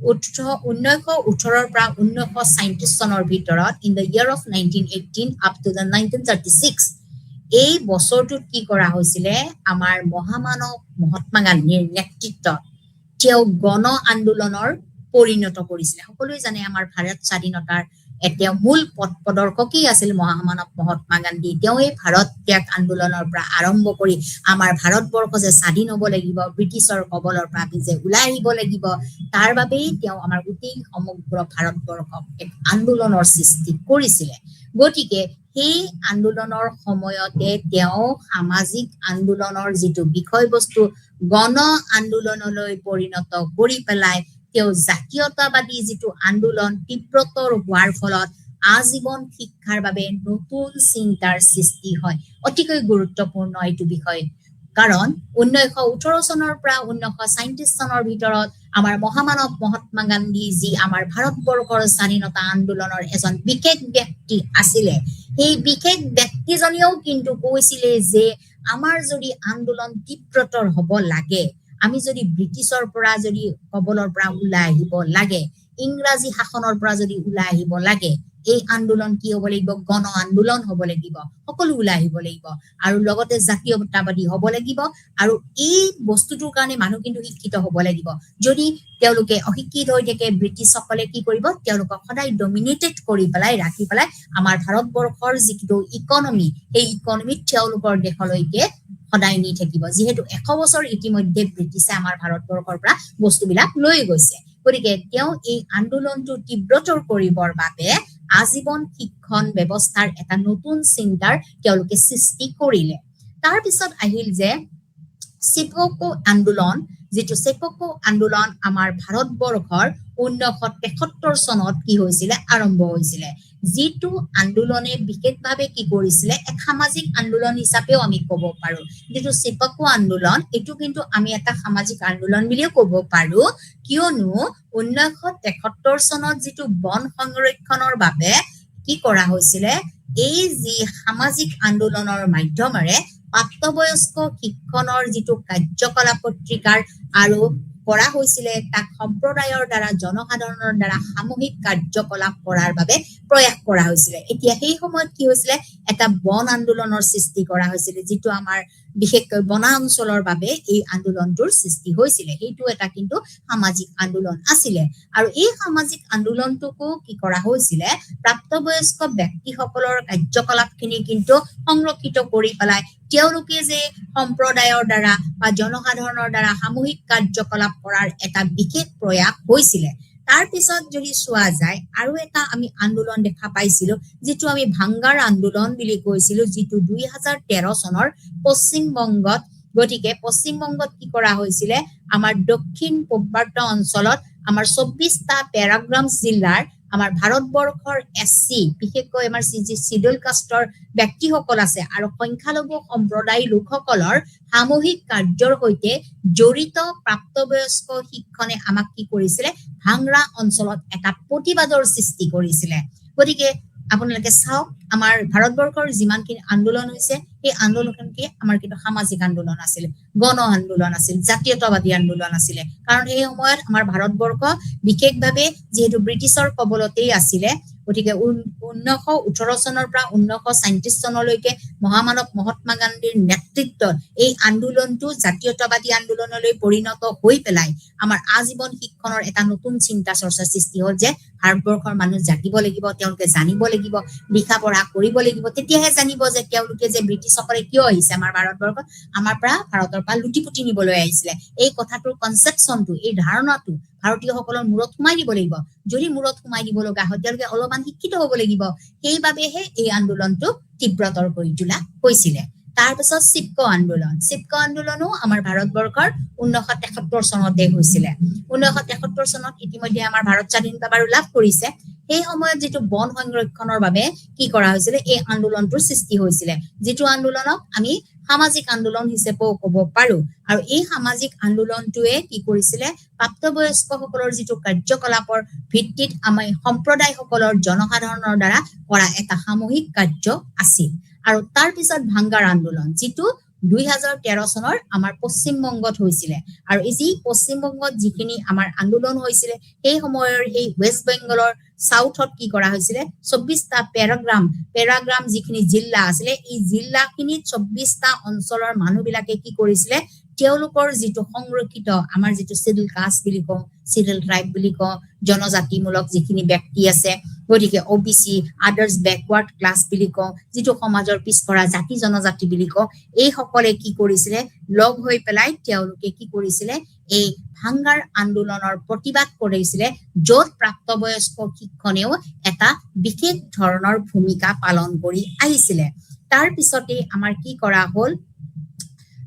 1918 পৰা 1937 চনৰ ভিতৰত in the year of 1918 up to the 1936 এই বছৰটোত কি কৰা হৈছিলে আমাৰ মহামানৱ মহাত্মা গান্ধীৰ নেতৃত্বত তেওঁ গণ আন্দোলনৰ পৰিণত কৰিছিলে সকলোৱে জানে আমাৰ ভাৰত স্বাধীনতাৰ এটা মূল পথ প্ৰদৰ্শকই আছিল মহামানৱ মহাত্মা গান্ধী তেওঁ এই ভাৰত ত্যাগ আন্দোলনৰ পৰা আৰম্ভ কৰি আমাৰ ভাৰতবৰ্ষ যে স্বাধীন হ'ব লাগিব ব্ৰিটিছৰ কবলৰ পৰা যে ওলাই আহিব লাগিব তাৰ বাবেই তেওঁ আমাৰ গোটেই সমগ্ৰ ভাৰতবৰ্ষক এক আন্দোলনৰ সৃষ্টি কৰিছিলে গতিকে সেই আন্দোলনৰ সময়তে তেওঁ সামাজিক আন্দোলনৰ যেটো বিষয়বস্তু গণ আন্দোলনলৈ পৰিণত কৰি পেলাই তেওঁ জাতীয়তাবাদী যেটো আন্দোলন তীব্ৰতৰ হোৱাৰ ফলত আজীৱন শিক্ষাৰ বাবে নতুন চিন্তাৰ সৃষ্টি হয় অতিকৈ গুৰুত্বপূৰ্ণ এইটো বিষয় কাৰণ 1918 চনৰ পৰা 1937 চনৰ ভিতৰত আমাৰ মহামানৱ মহাত্মা গান্ধী যি আমাৰ ভাৰতবৰ্ষৰ স্বাধীনতা আন্দোলনৰ এজন বিশেষ ব্যক্তি আছিলে এই বিশেষ ব্যক্তিজনেও কিন্তু কৈছিলে যে আমাৰ যদি আন্দোলন তীব্ৰতৰ হ'ব লাগে আমি যদি ব্ৰিটিছৰ পৰা যদি কবলৰ পৰা ওলাই আহিব লাগে ইংৰাজী শাসনৰ পৰা যদি ওলাই আহিব লাগে এই আন্দোলন কি হ'ব লাগিব গণ আন্দোলন হ'ব লাগিব সকলো ওলাই আহিব লাগিব আৰু লগতে জাতীয়তাবাদী হ'ব লাগিব আৰু এই বস্তুটোৰ কাৰণে মানুহ কিন্তু শিক্ষিত হ'ব লাগিব যদি তেওঁলোকে অশিক্ষিত হৈ থাকে ব্ৰিটিছসকলে কি কৰিব তেওঁলোকক সদায় ডমিনেটেড কৰি পেলাই ৰাখি পেলাই আমাৰ ভাৰতবৰ্ষৰ যিটো ইকনমি এই ইকনমিত তেওঁলোকৰ দেশলৈকে সদায় নি থাকিব যিহেতু 100 বছৰ ইতিমধ্যে ব্ৰিটিছে আমাৰ ভাৰতবৰ্ষৰ পৰা বস্তুবিলাক লৈ গৈছে গতিকে তেওঁ এই আন্দোলনটো তীব্ৰতৰ কৰিবৰ বাবে আজীৱন শিক্ষণ ব্যৱস্থাৰ এটা নতুন চিন্তাৰ তেওঁলোকে সৃষ্টি কৰিলে তাৰ পিছত আহিল যে চিপকো আন্দোলন যেটো চিপকো আন্দোলন আমাৰ ভাৰতবৰ্ষৰ 1973 চনত কি হৈছিলে আৰম্ভ হৈছিলে যেটো আন্দোলনে বিশেষভাৱে কি কৰিছিলে এক সামাজিক আন্দোলন হিচাপেও আমি ক'ব পাৰো যেটো চিপকো আন্দোলন এটো কিন্তু আমি এটা সামাজিক আন্দোলন বুলিও ক'ব পাৰো কিয়নো 1973 চনত যেটো বন সংৰক্ষণৰ বাবে কি কৰা হৈছিলে এই যি সামাজিক আন্দোলনৰ মাধ্যমেৰে প্ৰাপ্তবয়স্ক শিক্ষণৰ যেটো কাৰ্যকলাপ পত্ৰিকাৰ আৰু কৰা হৈছিলে তাক সম্প্ৰদায়ৰ দ্বাৰা জনসাধাৰণৰ দ্বাৰা সামূহিক কাৰ্যকলাপ কৰাৰ বাবে প্ৰয়াস কৰা হৈছিলে এতিয়া সেই সময়ত কি হৈছিলে এটা বন আন্দোলনৰ সৃষ্টি কৰা হৈছিলে যিটো আমাৰ বিশেষকৈ বনাঞ্চলৰ বাবে এই আন্দোলনটোৰ সৃষ্টি হৈছিলে সেইটো এটা কিন্তু সামাজিক আন্দোলন আছিলে আৰু এই সামাজিক আন্দোলনটোকো কি কৰা হৈছিলে প্ৰাপ্তবয়স্ক ব্যক্তিসকলৰ কাৰ্যকলাপখিনি কিন্তু সংৰক্ষিত কৰি পেলাই তেওঁলোকে যে সম্প্ৰদায়ৰ দ্বাৰা বা জনসাধাৰণৰ দ্বাৰা সামূহিক কাৰ্যকলাপ কৰাৰ এটা বিশেষ প্ৰয়াস হৈছিলে তাৰ পিছত যদি চোৱা যায় আৰু এটা আমি আন্দোলন দেখা পাইছিলো যিটো আমি ভাঙ্গাৰ আন্দোলন বুলি কৈছিলো যিটো 2013 চনৰ পশ্চিমবংগত গতিকে পশ্চিমবংগত কি কৰা হৈছিলে আমাৰ দক্ষিণ পূৰ্বাঞ্চল অঞ্চলত আমাৰ 24টা পেৰাগ্ৰাম জিলাৰ আমাৰ ভাৰতবৰ্ষৰ এসসি বিশেষকৈ আমাৰ শিডিউল কাষ্টৰ ব্যক্তিসকল আছে আৰু সংখ্যালঘু সম্প্ৰদায় লোকসকলৰ সামূহিক কাৰ্যৰ সৈতে জড়িত প্ৰাপ্তবয়স্ক শিক্ষণে আমাক কি কৰিছিলে ভাংৰা অঞ্চলত এটা প্ৰতিবাদৰ সৃষ্টি কৰিছিলে গতিকে আপোনালোকে চাওক আমাৰ ভাৰতবৰ্ষৰ যিমানখিনি আন্দোলন হৈছে এই আন্দোলনকে আমাৰ কিন্তু সামাজিক আন্দোলন আছিল গণ আন্দোলন আছিল জাতীয়তাবাদী আন্দোলন আছিল কাৰণ এই সময়ত আমাৰ ভাৰতবৰ্ষ বিশেষভাৱে যেহেতু ব্ৰিটিছৰ কবলতেই আছিল গতিকে 1918 চনৰ পৰা 1937 চনলৈকে মহামানৱ মহাত্মা গান্ধীৰ নেতৃত্বত এই আন্দোলনটো জাতীয়তাবাদী আন্দোলনলৈ পৰিণত হৈ পেলাই আমাৰ আজীৱন শিক্ষণৰ এটা নতুন চিন্তা চৰ্চা সৃষ্টি হ'ল যে ভাৰতবৰ্ষৰ মানুহ জাগিব লাগিব তেওঁলোকে জানিব লাগিব লিখা পঢ়া কৰিব লাগিব তেতিয়াহে জানিব যে তেওঁলোকে যে ব্ৰিটিছসকলে কিয় আহিছে আমাৰ ভাৰতবৰ্ষত আমাৰ পৰা ভাৰতৰ পৰা লুটিপুটি নিবলৈ আহিছিলে এই কথাটোৰ কনসেপচনটো এই ধাৰণাটো ভাৰতীয়সকলৰ মূৰত সোমাই দিব লাগিব যদি মূৰত সোমাই দিব লগা হয় তেওঁলোকে অলপমান শিক্ষিত হ'ব লাগিব সেইবাবেহে এই আন্দোলনটো তীব্ৰতৰ কৰি তোলা হৈছিলে তাৰপিছত চিপকো আন্দোলনো আমাৰ ভাৰতবৰ্ষৰ 1973 চনতে হৈছিলে 1973 চনত ইতিমধ্যে আমাৰ ভাৰত স্বাধীনতা বাৰু লাভ কৰিছে সেই সময়ত যেটো বন সংৰক্ষণৰ বাবে কি কৰা হৈছিল এই আন্দোলনটোৰ সৃষ্টি হৈছিল যেটো আন্দোলনক আমি সামাজিক আন্দোলন হিচাপে ক'ব পাৰো আৰু এই সামাজিক আন্দোলনটোৱে কি কৰিছিল প্ৰাপ্তবয়স্কসকলৰ যেটো কাৰ্যকলাপৰ ভিত্তিত আমাৰ সম্প্ৰদায়সকলৰ জনসাধাৰণৰ দ্বাৰা কৰা এটা সামূহিক কাৰ্য আছিল আৰু তাৰ পিছত ভাঙ্গাৰ আন্দোলন যেটো 2013 চনৰ আমাৰ পশ্চিমবংগত হৈছিল আৰু এই পশ্চিমবংগত যিখিনি আমাৰ আন্দোলন হৈছিল সেই সময়ৰ এই ওয়েস্ট বেংগলৰ সাউথত কি কৰা হৈছিল 24টা পেৰাগ্ৰাম যিখিনি জিলা আছিল এই জিলাখিনিত 24টা অঞ্চলৰ মানুহবিলাকে কি কৰিছিল তেওঁলোকৰ যেটো সংৰক্ষিত আমাৰ যেটো শিডিউল কাষ্ট বুলি কওঁ শিডিউল ট্ৰাইব বুলি কওঁ জনজাতিমূলক যিখিনি ব্যক্তি আছে গতিকে ওবিসি আদাৰ্স ব্যাকওয়াৰ্ড ক্লাস বুলি কওঁ যেটো সমাজৰ পিছপৰা জাতি জনজাতি বুলি কওঁ এই সকলে কি কৰিছিল লগ হৈ পেলাই তেওঁলোকে কি কৰিছিল এই ভাঙ্গাৰ আন্দোলনৰ প্ৰতিবাদ কৰিছিল য'ত প্ৰাপ্তবয়স্ক শিক্ষণেও এটা বিশেষ ধৰণৰ ভূমিকা পালন কৰি আহিছিল তাৰ পিছতে আমাৰ কি কৰা হ'ল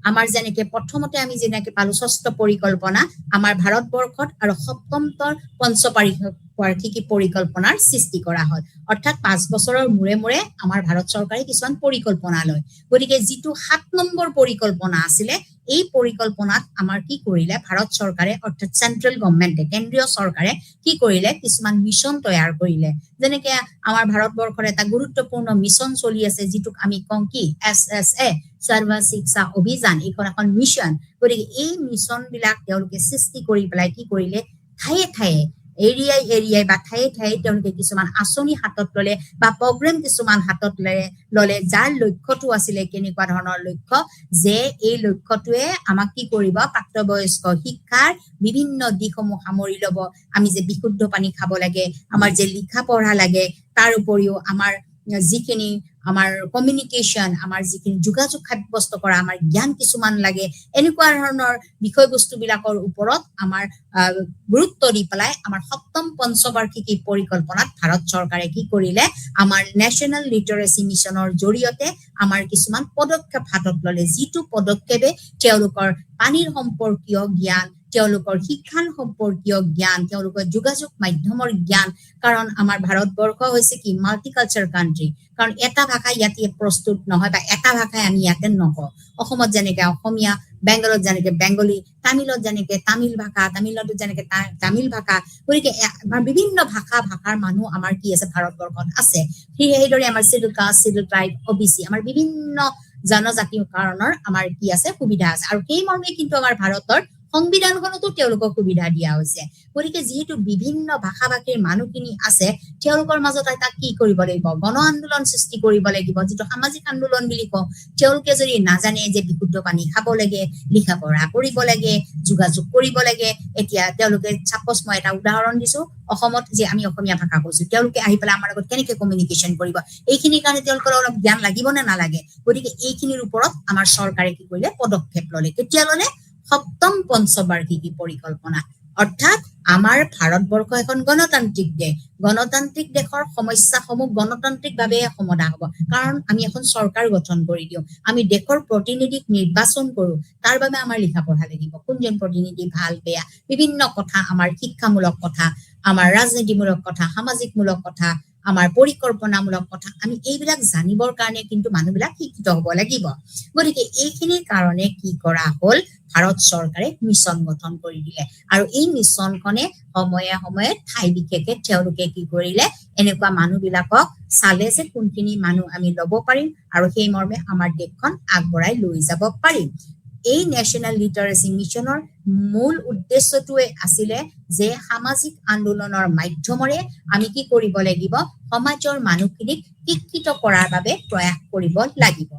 আমাৰ যেনেকে প্ৰথমতে আমি যেনেকে পালো ষষ্ঠ পৰিকল্পনা আমাৰ ভাৰতবৰ্ষত আৰু সপ্তমতৰ পঞ্চবাৰ্ষিকী পৰিকল্পনাৰ সৃষ্টি কৰা হয় অৰ্থাৎ 5 বছৰৰ মূৰে মূৰে আমাৰ ভাৰত চৰকাৰে কিছুমান পৰিকল্পনা লয় গতিকে যেটো 7 নম্বৰ পৰিকল্পনা আছিল এই পৰিকল্পনাত আমাৰ কি কৰিলে ভাৰত চৰকাৰে অৰ্থাৎ সেন্ট্ৰেল গভৰ্নমেন্টে কেন্দ্ৰীয় চৰকাৰে কি কৰিলে কিছুমান মিছন তৈয়াৰ কৰিলে যেনেকে আমাৰ ভাৰতবৰ্ষৰ এটা গুৰুত্বপূৰ্ণ মিছন চলি আছে যেটো আমি কওঁ কি SSA সৰ্ব শিক্ষা অভিযান এখন মিছন গতিকে এই মিছন বিলাক তেওঁলোকে সৃষ্টি কৰি পেলাই কি কৰিলে ঠায়ে এৰিয়াই বা ঠায়ে তেওঁলোকে কিছুমান আঁচনি হাতত ললে বা প্ৰগ্ৰাম কিছুমান হাতত ললে যাৰ লক্ষ্যটো আছিল কেনেকুৱা ধৰণৰ লক্ষ্য যে এই লক্ষ্যটোৱে আমাক কি কৰিব প্ৰাপ্তবয়স্ক শিক্ষাৰ বিভিন্ন দিশসমূহ সামৰি ল'ব আমি যে বিশুদ্ধ পানী খাব লাগে আমাৰ যে লিখা পঢ়া লাগে তাৰ উপৰিও আমাৰ যিখিনি আমাৰ কমিউনিকেশন আমাৰ যিখিনি যোগাযোগ সাব্যস্ত কৰা আমাৰ জ্ঞান কিছুমান লাগে এনেকুৱা ধৰণৰ বিষয়বস্তু বিলাকৰ ওপৰত আমাৰ গুৰুত্ব দি পেলাই আমাৰ সপ্তম পঞ্চবাৰ্ষিকী পৰিকল্পনাত ভাৰত চৰকাৰে কি কৰিলে আমাৰ নেশ্যনেল লিটাৰেসি মিছনৰ জৰিয়তে আমাৰ কিছুমান পদক্ষেপ হাতত ললে যেটো পদক্ষেপে তেওঁলোকৰ পানীৰ সম্পৰ্কীয় জ্ঞান তেওঁলোকৰ শিক্ষান সম্পৰ্কীয় জ্ঞান তেওঁলোকৰ যোগাযোগ মাধ্যমৰ জ্ঞান কাৰণ আমাৰ ভাৰতবৰ্ষ হৈছে কি মাল্টিকালচাৰ কান্ট্ৰি কাৰণ এটা ভাষা ইয়াতে প্ৰস্তুত নহয় বা এটা ভাষাই আমি ইয়াতে নকওঁ অসমত যেনেকৈ অসমীয়া বেংগলত যেনেকৈ বেংগলী তামিলত যেনেকৈ তামিল ভাষা তামিলত যেনেকৈ তামিল ভাষা গতিকে আমাৰ বিভিন্ন ভাষাৰ মানুহ আমাৰ কি আছে ভাৰতবৰ্ষত আছে সেইদৰে আমাৰ schedule caste schedule tribe OBC আমাৰ বিভিন্ন জনজাতীয় কাৰণৰ আমাৰ কি আছে সুবিধা আছে আৰু সেই মৰ্মে কিন্তু আমাৰ ভাৰতৰ সংবিধানখনতো তেওঁলোকক সুবিধা দিয়া হৈছে গতিকে যিহেতু বিভিন্ন ভাষা ভাষীৰ মানুহখিনি আছে তেওঁলোকৰ মাজত এটা কি কৰিব লাগিব গণ আন্দোলন সৃষ্টি কৰিব লাগিব যিটো সামাজিক আন্দোলন বুলি কওঁ তেওঁলোকে যদি নাজানে যে বিশুদ্ধ পানী খাব লাগে লিখা পঢ়া কৰিব লাগে যোগাযোগ কৰিব লাগে এতিয়া তেওঁলোকে সাপোজ মই এটা উদাহৰণ দিছো অসমত যে আমি অসমীয়া ভাষা কৈছো তেওঁলোকে আহি পেলাই আমাৰ লগত কেনেকৈ কমিউনিকেশ্যন কৰিব এইখিনিৰ কাৰণে তেওঁলোকৰ অলপ জ্ঞান লাগিব নে নালাগে গতিকে এইখিনিৰ ওপৰত আমাৰ চৰকাৰে কি কৰিলে পদক্ষেপ ল'লে কেতিয়া ল'লে সপ্তম পঞ্চবাৰ্ষিকী পৰিকল্পনা অৰ্থাৎ আমাৰ ভাৰতবৰ্ষ এখন গণতান্ত্ৰিক দেশ গণতান্ত্ৰিক দেশৰ সমস্যাসমূহ গণতান্ত্ৰিকভাৱে সমাধান হ'ব কাৰণ আমি এখন চৰকাৰ গঠন কৰি দিওঁ আমি দেশৰ প্ৰতিনিধিক নিৰ্বাচন কৰো তাৰ বাবে আমাৰ লিখা পঢ়া লাগিব কোনজন প্ৰতিনিধি ভাল বেয়া বিভিন্ন কথা আমাৰ শিক্ষামূলক কথা আমাৰ ৰাজনীতিমূলক কথা সামাজিকমূলক কথা আমাৰ পৰিকল্পনামূলক কথা আমি এইবিলাক জানিবৰ কাৰণে কিন্তু মানুহবিলাক শিক্ষিত হ'ব লাগিব গতিকে এইখিনিৰ কাৰণে কি কৰা হ'ল ভাৰত চৰকাৰে মিছন গঠন কৰি দিলে আৰু এই মিছনখনে সময়ে সময়ে ঠাই বিশেষে তেওঁলোকে কি কৰিলে এনেকুৱা মানুহবিলাকক চালে যে কোনখিনি মানুহ আমি ল'ব পাৰিম আৰু সেই মৰ্মে আমাৰ দেশখন আগবঢ়াই লৈ যাব পাৰিম এই নেশ্যনেল লিটাৰেচি মিছনৰ মূল উদ্দেশ্যটোৱে আছিলে যে সামাজিক আন্দোলনৰ মাধ্যমেৰে আমি কি কৰিব লাগিব সমাজৰ মানুহখিনিক শিক্ষিত কৰাৰ বাবে প্ৰয়াস কৰিব লাগিব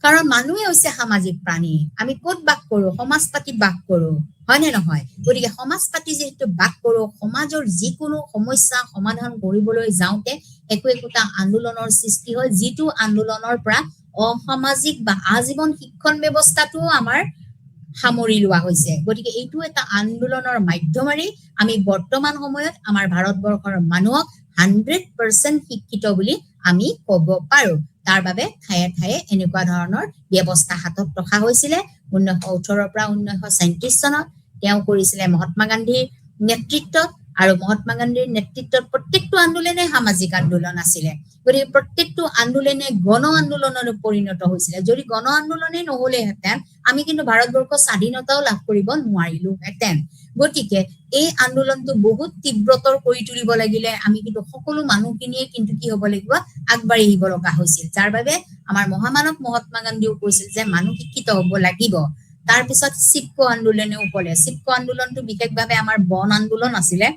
কাৰণ মানুহে হৈছে সামাজিক প্ৰাণী আমি ক'ত বাস কৰো সমাজ পাতি বাস কৰো হয় নে নহয় গতিকে সমাজ পাতি যেহেতু বাস কৰো সমাজৰ যিকোনো সমস্যা সমাধান কৰিবলৈ যাওঁতে একোটা আন্দোলনৰ সৃষ্টি হয় যিটো আন্দোলনৰ পৰা অসামাজিক বা আজীৱন শিক্ষণ ব্যৱস্থাটো আমাৰ সামৰি লোৱা হৈছে গতিকে এইটো এটা আন্দোলনৰ মাধ্যমেৰে আমি বৰ্তমান সময়ত আমাৰ ভাৰতবৰ্ষৰ মানুহক 100% শিক্ষিত বুলি আমি ক'ব পাৰো তাৰ বাবে ঠায়ে ঠায়ে এনেকুৱা ধৰণৰ ব্যৱস্থা হাতত ৰখা হৈছিলে 1918 পৰা 1937 চনত তেওঁ কৰিছিলে মহাত্মা গান্ধীৰ নেতৃত্বত আৰু মহাত্মা গান্ধীৰ নেতৃত্বত প্ৰত্যেকটো আন্দোলনে সামাজিক আন্দোলন আছিলে গতিকে প্ৰত্যেকটো আন্দোলনে গণ আন্দোলনলৈ পৰিণত হৈছিলে যদি গণ আন্দোলনে নহ'লেহেঁতেন আমি কিন্তু ভাৰতবৰ্ষ স্বাধীনতাও লাভ কৰিব নোৱাৰিলোহেঁতেন গতিকে এই আন্দোলনটো বহুত তীব্ৰতৰ কৰি তুলিব লাগিলে আমি কিন্তু সকলো মানুহখিনিয়ে কিন্তু কি হ'ব লাগিব আগবাঢ়ি আহিব লগা হৈছিল যাৰ বাবে আমাৰ মহামানৱ মহাত্মা গান্ধীও কৈছিল যে মানুহ শিক্ষিত হ'ব লাগিব তাৰ পিছত চিপকো আন্দোলনেও ক'লে চিপকো আন্দোলনটো বিশেষভাৱে আমাৰ বন আন্দোলন আছিলে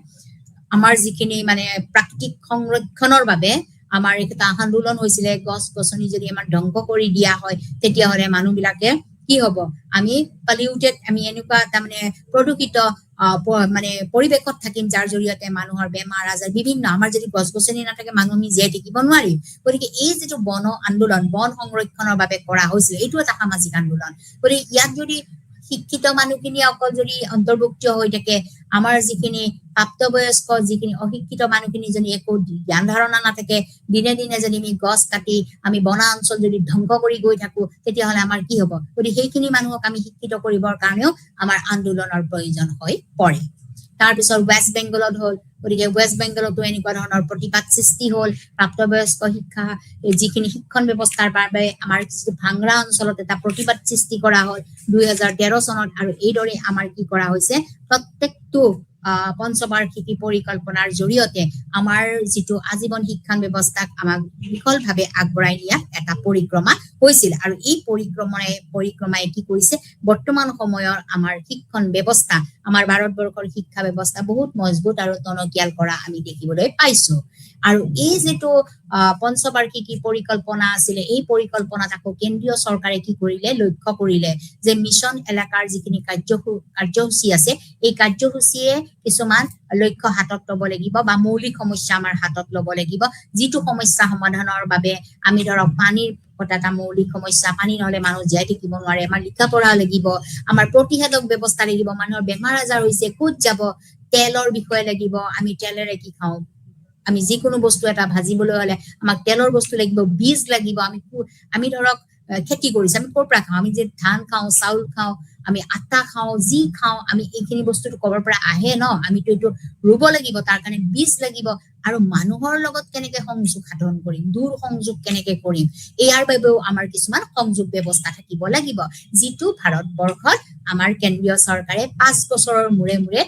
আমাৰ যিখিনি মানে প্ৰাকৃতিক সংৰক্ষণৰ বাবে আমাৰ এটা আন্দোলন হৈছিলে গছ গছনি যদি আমাৰ ধ্বংস কৰি দিয়া হয় তেতিয়াহ'লে মানুহবিলাকে কি হ'ব আমি পলিউটেড আমি এনেকুৱা তাৰমানে প্ৰদূষিত মানে পৰিৱেশত থাকিম যাৰ জৰিয়তে মানুহৰ বেমাৰ আজাৰ বিভিন্ন আমাৰ যদি গছ গছনি নাথাকে মানুহ আমি জীয়াই থাকিব নোৱাৰিম গতিকে এই যিটো বন আন্দোলন বন সংৰক্ষণৰ বাবে কৰা হৈছিল এইটো এটা সামাজিক আন্দোলন গতিকে ইয়াত যদি শিক্ষিত মানুহখিনি অকল যদি অন্তৰ্ভুক্ত হৈ থাকে আমাৰ যিখিনি প্ৰাপ্তবয়স্ক যিখিনি অশিক্ষিত মানুহখিনি যদি একো জ্ঞান ধাৰণা নাথাকে দিনে দিনে যদি আমি গছ কাটি আমি বনা অঞ্চল যদি ধ্বংস কৰি গৈ থাকো তেতিয়াহ'লে আমাৰ কি হ'ব গতিকে সেইখিনি মানুহক আমি শিক্ষিত কৰিবৰ কাৰণেও আমাৰ আন্দোলনৰ প্ৰয়োজন হৈ পৰে তাৰপিছত ৱেষ্ট বেংগলত হ'ল গতিকে ৱেষ্ট বেংগলতো এনেকুৱা ধৰণৰ প্ৰতিবাদ সৃষ্টি হ'ল প্ৰাপ্তবয়স্ক শিক্ষা যিখিনি শিক্ষণ ব্যৱস্থাৰ বাবে আমাৰ কিছু ভাংৰা অঞ্চলত এটা প্ৰতিবাদ সৃষ্টি কৰা হ'ল 2013 চনত আৰু এইদৰে আমাৰ কি কৰা হৈছে প্ৰত্যেকটো পঞ্চবাৰ্ষিকী পৰিকল্পনাৰ জৰিয়তে আমাৰ যিটো আজীৱন শিক্ষণ ব্যৱস্থাক আমাক বিকলভাৱে আগবঢ়াই নিয়াত এটা পৰিক্ৰমা হৈছিল আৰু এই পৰিক্ৰমাই কি কৰিছে বৰ্তমান সময়ৰ আমাৰ শিক্ষণ ব্যৱস্থা আমাৰ ভাৰতবৰ্ষৰ শিক্ষা ব্যৱস্থা বহুত মজবুত আৰু টনকিয়াল কৰা আমি দেখিবলৈ পাইছো আৰু এই যিটো পঞ্চবাৰ্ষিকী পৰিকল্পনা আছিলে এই পৰিকল্পনাত আকৌ কেন্দ্ৰীয় চৰকাৰে কি কৰিলে লক্ষ্য কৰিলে যে মিছন এলেকাৰ যিখিনি কাৰ্যসূচী আছে এই কাৰ্যসূচীয়ে কিছুমান লক্ষ্য হাতত ল'ব লাগিব বা মৌলিক সমস্যা আমাৰ হাতত ল'ব লাগিব যিটো সমস্যা সমাধানৰ বাবে আমি ধৰক পানীৰ এটা মৌলিক সমস্যা পানী নহ'লে মানুহ জীয়াই থাকিব নোৱাৰে আমাৰ লিখা পঢ়া লাগিব আমাৰ প্ৰতিষেধক ব্যৱস্থা লাগিব মানুহৰ বেমাৰ আজাৰ হৈছে ক'ত যাব তেলৰ বিষয় লাগিব আমি তেলেৰে কি খাওঁ আমি যিকোনো বস্তু এটা ভাজিবলৈ হ'লে আমাক তেলৰ বস্তু লাগিব বীজ লাগিব আমি ধৰক খেতি কৰিছো আমি ক'ৰ পৰা খাওঁ আমি যে ধান খাওঁ চাউল খাওঁ আমি আটা খাওঁ যি খাওঁ আমি এইখিনি বস্তুটো ক'ৰ পৰা আহে ন আমিতো এইটো ৰুব লাগিব তাৰ কাৰণে বীজ লাগিব আৰু মানুহৰ লগত কেনেকে সংযোগ সাধন কৰিম দূৰ সংযোগ কেনেকে কৰিম ইয়াৰ বাবেও আমাৰ কিছুমান সংযোগ ব্যৱস্থা থাকিব লাগিব যিটো ভাৰতবৰ্ষত আমাৰ কেন্দ্ৰীয় চৰকাৰে 5 বছৰৰ মূৰে মূৰে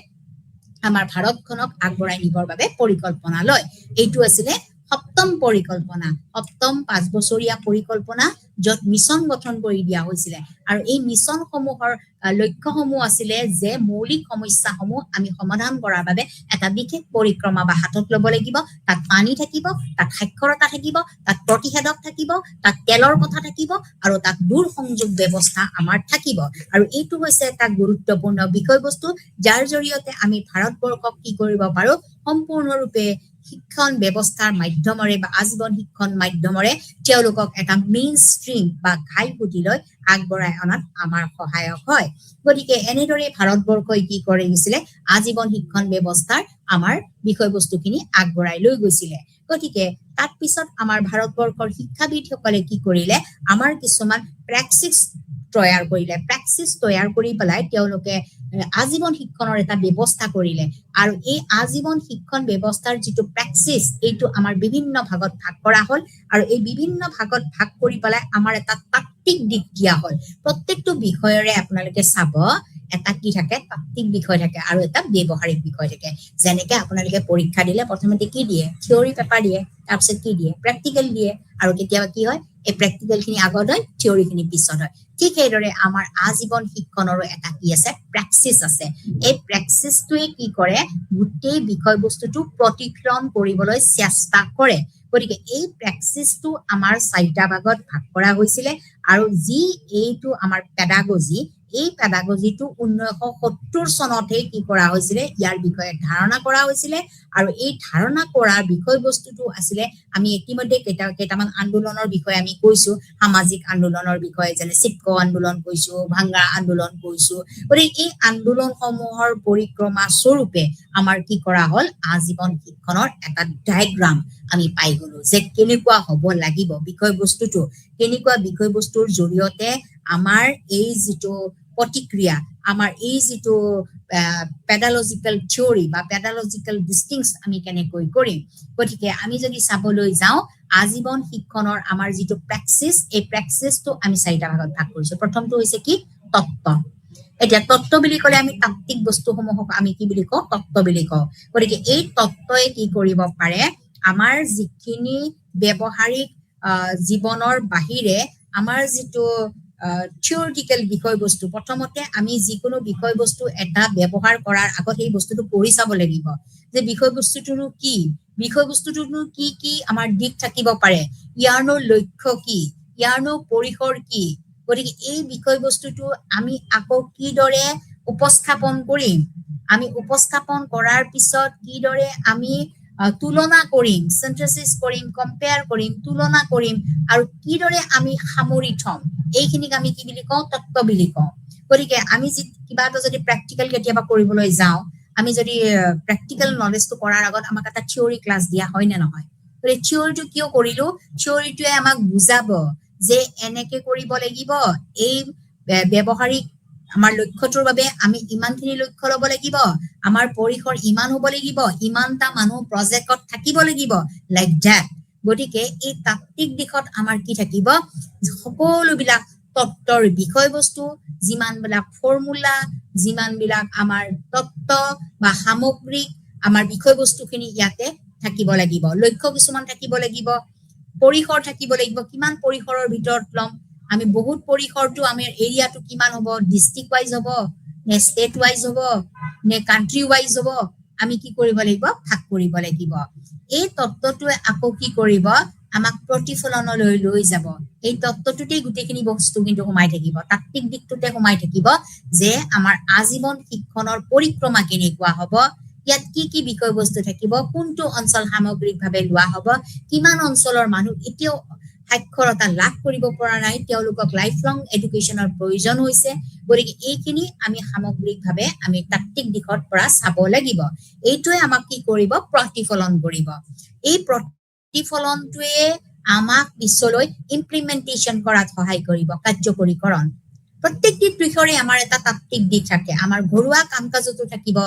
আমাৰ ভাৰতখনক আগবঢ়াই নিবৰ বাবে পৰিকল্পনা লয় এইটো আছিলে সপ্তম পৰিকল্পনা, সপ্তম 5 বছৰীয়া পৰিকল্পনা য'ত মিছন গঠন কৰি দিয়া হৈছিলে আৰু এই মিছনসমূহৰ লক্ষ্যসমূহ আছিলে যে মৌলিক সমস্যাসমূহ আমি সমাধান কৰাৰ বাবে এটা বিশেষ পৰিক্ৰমা বা হাতত ল'ব লাগিব, তাত পানী থাকিব, তাত সাক্ষৰতা থাকিব, তাত প্ৰতিষেধক থাকিব, তাত তেলৰ কথা থাকিব আৰু তাত দূৰ সংযোগ ব্যৱস্থা আমাৰ থাকিব আৰু এইটো হৈছে এটা গুৰুত্বপূৰ্ণ বিষয়বস্তু যাৰ জৰিয়তে আমি ভাৰতবৰ্ষক কি কৰিব পাৰো সম্পূৰ্ণৰূপে শিক্ষণ ব্যৱস্থাৰ মাধ্যমেৰে বা আজীৱন শিক্ষণ মাধ্যমেৰে তেওঁলোকক এটা মেইন ষ্ট্ৰীম বা ঘাইপথিলৈ আগবঢ়াই অনাত আমাৰ সহায়ক হয়। গতিকে এনেদৰে ভাৰতবৰ্ষই কি কৰি গৈছিলে আজীৱন শিক্ষণ ব্যৱস্থাৰ আমাৰ বিষয়বস্তুখিনি আগবঢ়াই লৈ গৈছিলে। গতিকে তাৰ পিছত আমাৰ ভাৰতবৰ্ষৰ শিক্ষাবিদসকলে কি কৰিলে আমাৰ কিছুমান প্ৰেক্টিছ তৈয়াৰ কৰিলে, প্ৰেক্টিছ তৈয়াৰ কৰি পেলাই তেওঁলোকে আজীৱন শিক্ষণৰ এটা ব্যৱস্থা কৰিলে আৰু এই আজীৱন শিক্ষণ ব্যৱস্থাৰ যিটো প্ৰেক্টিছ এইটো আমাৰ বিভিন্ন ভাগত ভাগ কৰা হ'ল আৰু এই বিভিন্ন ভাগত ভাগ কৰি পেলাই আমাৰ এটা তাত্ত্বিক দিশ দিয়া হ'ল। প্ৰত্যেকটো বিষয়ৰে আপোনালোকে চাব এটা কি থাকে তাত্ত্বিক বিষয় থাকে আৰু এটা ব্যৱহাৰিক বিষয় থাকে। যেনেকে আপোনালোকে পৰীক্ষা দিলে প্ৰথমতে কি দিয়ে থিয়ৰী পেপাৰ দিয়ে, তাৰপিছত কি দিয়ে প্ৰেক্টিকেল দিয়ে আৰু কেতিয়াবা কি হয় এই প্ৰেক্টিকেলখিনি আগত হয় থিয়ৰীখিনি পিছত হয়। ঠিক সেইদৰে আমাৰ আজীৱন শিক্ষণৰো এটা কি আছে প্ৰেক্টিছ আছে। এই প্ৰেক্টিছটোৱে কি কৰে গোটেই বিষয়বস্তুটো প্ৰতিফলন কৰিবলৈ চেষ্টা কৰে। গতিকে এই প্ৰেক্টিছটো আমাৰ 4টা ভাগত ভাগ কৰা হৈছিলে আৰু যি এইটো আমাৰ পেডাগজি এই পেডাগজিটো 1970 চনতে কি কৰা হৈছিলে ইয়াৰ বিষয়ে ধাৰণা কৰা হৈছিলে আৰু এই ধাৰণা কৰাৰ বিষয়বস্তুটো আছিলে আমি ইতিমধ্যে কেইটামান আন্দোলনৰ বিষয়ে আমি কৈছো, সামাজিক আন্দোলনৰ বিষয়ে যেনে চিপকো আন্দোলন কৈছো, ভাংৰা আন্দোলন কৈছো। গতিকে এই আন্দোলনসমূহৰ পৰিক্ৰমা স্বৰূপে আমাৰ কি কৰা হ'ল আজীৱন শিক্ষণৰ এটা ডায়েগ্ৰাম আমি পাই গলো যে কেনেকুৱা হ'ব লাগিব বিষয়বস্তুটো, কেনেকুৱা বিষয়বস্তুৰ জৰিয়তে আমাৰ এই যিটো প্ৰতিক্ৰিয়া, আমাৰ এই যিটো পেডালজিকেল থিয়ৰী বা পেডালজিকেল ডিষ্টিংছ আমি কেনেকৈ কৰিম। গতিকে আমি যদি চাবলৈ যাওঁ আজীৱন শিক্ষণৰ আমাৰ যিটো প্ৰেক্টিছ এই প্ৰেক্টিছটো আমি 4টা ভাগত ভাগ কৰিছো। প্ৰথমটো হৈছে কি তত্ত্ব। এতিয়া তত্ত্ব বুলি ক'লে আমি তাত্ত্বিক বস্তুসমূহক আমি কি বুলি কওঁ তত্ত্ব বুলি কওঁ। গতিকে এই তত্ত্বই কি কৰিব পাৰে আমাৰ যিখিনি ব্যৱহাৰিক জীৱনৰ বাহিৰে আমাৰ যিটো থিয়ৰিটিকেল বিষয়বস্তু, প্ৰথমতে আমি যিকোনো বিষয়বস্তু এটা ব্যৱহাৰ কৰাৰ আগত সেই বস্তুটো পঢ়ি চাব লাগিব যে বিষয়বস্তুটোনো কি, বিষয়বস্তুটোনো কি কি আমাৰ দিশ থাকিব পাৰে, ইয়াৰনো লক্ষ্য কি, ইয়াৰনো পৰিসৰ কি। গতিকে এই বিষয়বস্তুটো আমি আকৌ কিদৰে উপস্থাপন কৰিম, আমি উপস্থাপন কৰাৰ পিছত কিদৰে আমি তুলনা কৰিম, সিনথেসিস কৰিম, কম্পেয়াৰ কৰিম, তুলনা কৰিম আৰু কিদৰে আমি সামৰি থম এইখিনিক আমি কি বুলি কওঁ তত্ত্ব বুলি কওঁ। গতিকে আমি কিবা এটা যদি প্ৰেক্টিকেল কেতিয়াবা কৰিবলৈ যাওঁ, আমি যদি প্ৰেক্টিকেল নলেজটো কৰাৰ আগত আমাক এটা থিয়ৰী ক্লাছ দিয়া হয় নে নহয়। গতিকে থিয়ৰীটো কিয় কৰিলো, থিয়ৰীটোৱে আমাক বুজাব যে এনেকে কৰিব লাগিব, এই ব্যৱহাৰিক আমাৰ লক্ষ্যটোৰ বাবে আমি ইমানখিনি লক্ষ্য ল'ব লাগিব, আমাৰ পৰিসৰ ইমান হ'ব লাগিব, ইমানটা মানুহ প্ৰজেক্টত থাকিব লাগিব, লাইক ডেট। গতিকে এই তাত্ত্বিক দিশত আমাৰ কি থাকিব সকলোবিলাক তত্ত্বৰ বিষয়বস্তু, যিমানবিলাক ফৰ্মুলা, যিমানবিলাক আমাৰ তত্ত্ব বা সামগ্ৰিক আমাৰ বিষয়বস্তুখিনি ইয়াতে থাকিব লাগিব, লক্ষ্য কিছুমান থাকিব লাগিব, পৰিসৰ থাকিব লাগিব, কিমান পৰিসৰৰ ভিতৰত ল'ম, আমি বহুত পৰিসৰটো আমাৰ এৰিয়াটো কিমান হ'ব, ডিষ্ট্ৰিক্ট ৱাইজ হ'ব নে ষ্টেট ৱাইজ হ'ব নে কাণ্ট্ৰি ৱাইজ হ'ব, আমি কি কৰিব লাগিব ভাগ কৰিব লাগিব। এই তত্ত্বটোৱে আকৌ কি কৰিব আমাক প্ৰতিফলনলৈ লৈ যাব। এই তত্ত্বটোতেই গোটেইখিনি বস্তু কিন্তু সোমাই থাকিব, তাত্ত্বিক দিশটোতে সোমাই থাকিব যে আমাৰ আজীৱন শিক্ষণৰ পৰিক্ৰমা কেনেকুৱা হ'ব, ইয়াত কি কি বিষয়বস্তু থাকিব, কোনটো অঞ্চল সামগ্ৰিকভাৱে লোৱা হ'ব, কিমান অঞ্চলৰ মানুহ এতিয়াও সাক্ষৰতা লাভ কৰিব পৰা নাই, তেওঁলোকক লাইফ লং এডুকেশ্যনৰ প্ৰয়োজন হৈছে। গতিকে এইখিনি আমি সামগ্ৰিকভাৱে আমি তাত্ত্বিক দিশৰ পৰা চাব লাগিব। এইটোৱে আমাক কি কৰিব প্ৰতিফলন কৰিব। এই প্ৰতিফলনটোৱে আমাক পিছলৈ ইমপ্লিমেন্টেশ্যন কৰাত সহায় কৰিব, কাৰ্যকৰীকৰণ। প্ৰত্যেকটি দিশৰে আমাৰ এটা তাত্ত্বিক দিশ থাকে, আমাৰ ঘৰুৱা কাম কাজতো থাকিব,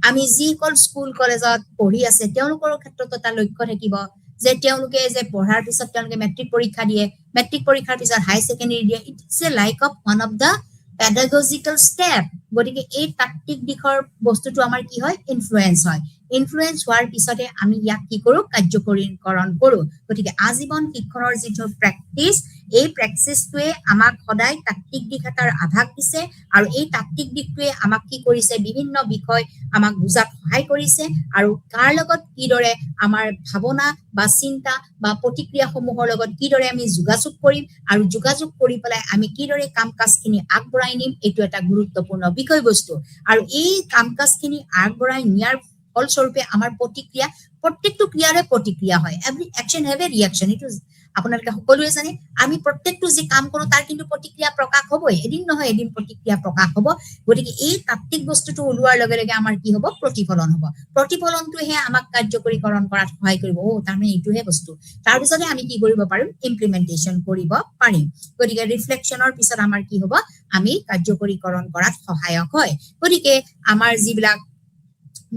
আমি যিসকল স্কুল কলেজত পঢ়ি আছে তেওঁলোকৰ ক্ষেত্ৰত এটা লক্ষ্য থাকিব যে তেওঁলোকে যে পঢ়াৰ পিছত তেওঁলোকে মেট্ৰিক পৰীক্ষা দিয়ে, মেট্ৰিক পৰীক্ষাৰ পিছত হাই ছেকেণ্ডেৰী দিয়ে। It is a like of one of the pedagogical step গতিকে এই তাত্ত্বিক দিশৰ বস্তুটো আমাৰ কি হয় ইনফ্লুৱেঞ্চ হয় ইনফ্লুৱেঞ্চ হোৱাৰ পিছতে আমি ইয়াক কি কৰোঁ কাৰ্যকৰীকৰণ কৰোঁ গতিকে আজীৱন শিক্ষণৰ যিটো প্ৰেক্টিচ এই প্ৰেক্টিচটোৱে আমাক সদায় তাত্ত্বিক দিশ এটাৰ আভাস দিছে আৰু এই তাত্ত্বিক দিশটোৱে আমাক কি কৰিছে বিভিন্ন বিষয় আমাক বুজাত সহায় কৰিছে আৰু কাৰ লগত কিদৰে আমাৰ ভাৱনা বা চিন্তা বা প্ৰতিক্ৰিয়াসমূহৰ লগত কিদৰে আমি যোগাযোগ কৰিম আৰু যোগাযোগ কৰি পেলাই আমি কিদৰে কাম কাজখিনি আগবঢ়াই নিম এইটো এটা গুৰুত্বপূৰ্ণ বিষয়বস্তু আৰু এই কাম কাজখিনি আগবঢ়াই নিয়াৰ ফলস্বৰূপে আমাৰ প্ৰতিক্ৰিয়া প্ৰত্যেকটো ক্ৰিয়াৰে প্ৰতিক্ৰিয়া হয় every action have a reaction এইটো আপোনালোকে সকলোৱে জানে আমি প্ৰত্যেকটো যি কাম কৰোঁ তাৰ কিন্তু প্ৰতিক্ৰিয়া প্ৰকাশ হ'বই এদিন নহয় এদিন প্ৰতিক্ৰিয়া প্ৰকাশ হ'ব গতিকে এই তাত্ত্বিক বস্তুটো ওলোৱাৰ লগে লগে আমাৰ কি হ'ব প্ৰতিফলন হ'ব প্ৰতিফলনটোহে আমাক কাৰ্যকৰীকৰণ কৰাত সহায় কৰিব তাৰমানে এইটোহে বস্তু তাৰপিছতে আমি কি কৰিব পাৰিম ইমপ্লিমেণ্টেশ্যন কৰিব পাৰিম গতিকে ৰিফ্লেকশ্যনৰ পিছত আমাৰ কি হ'ব আমি কাৰ্যকৰীকৰণ কৰাত সহায়ক হয় গতিকে আমাৰ যিবিলাক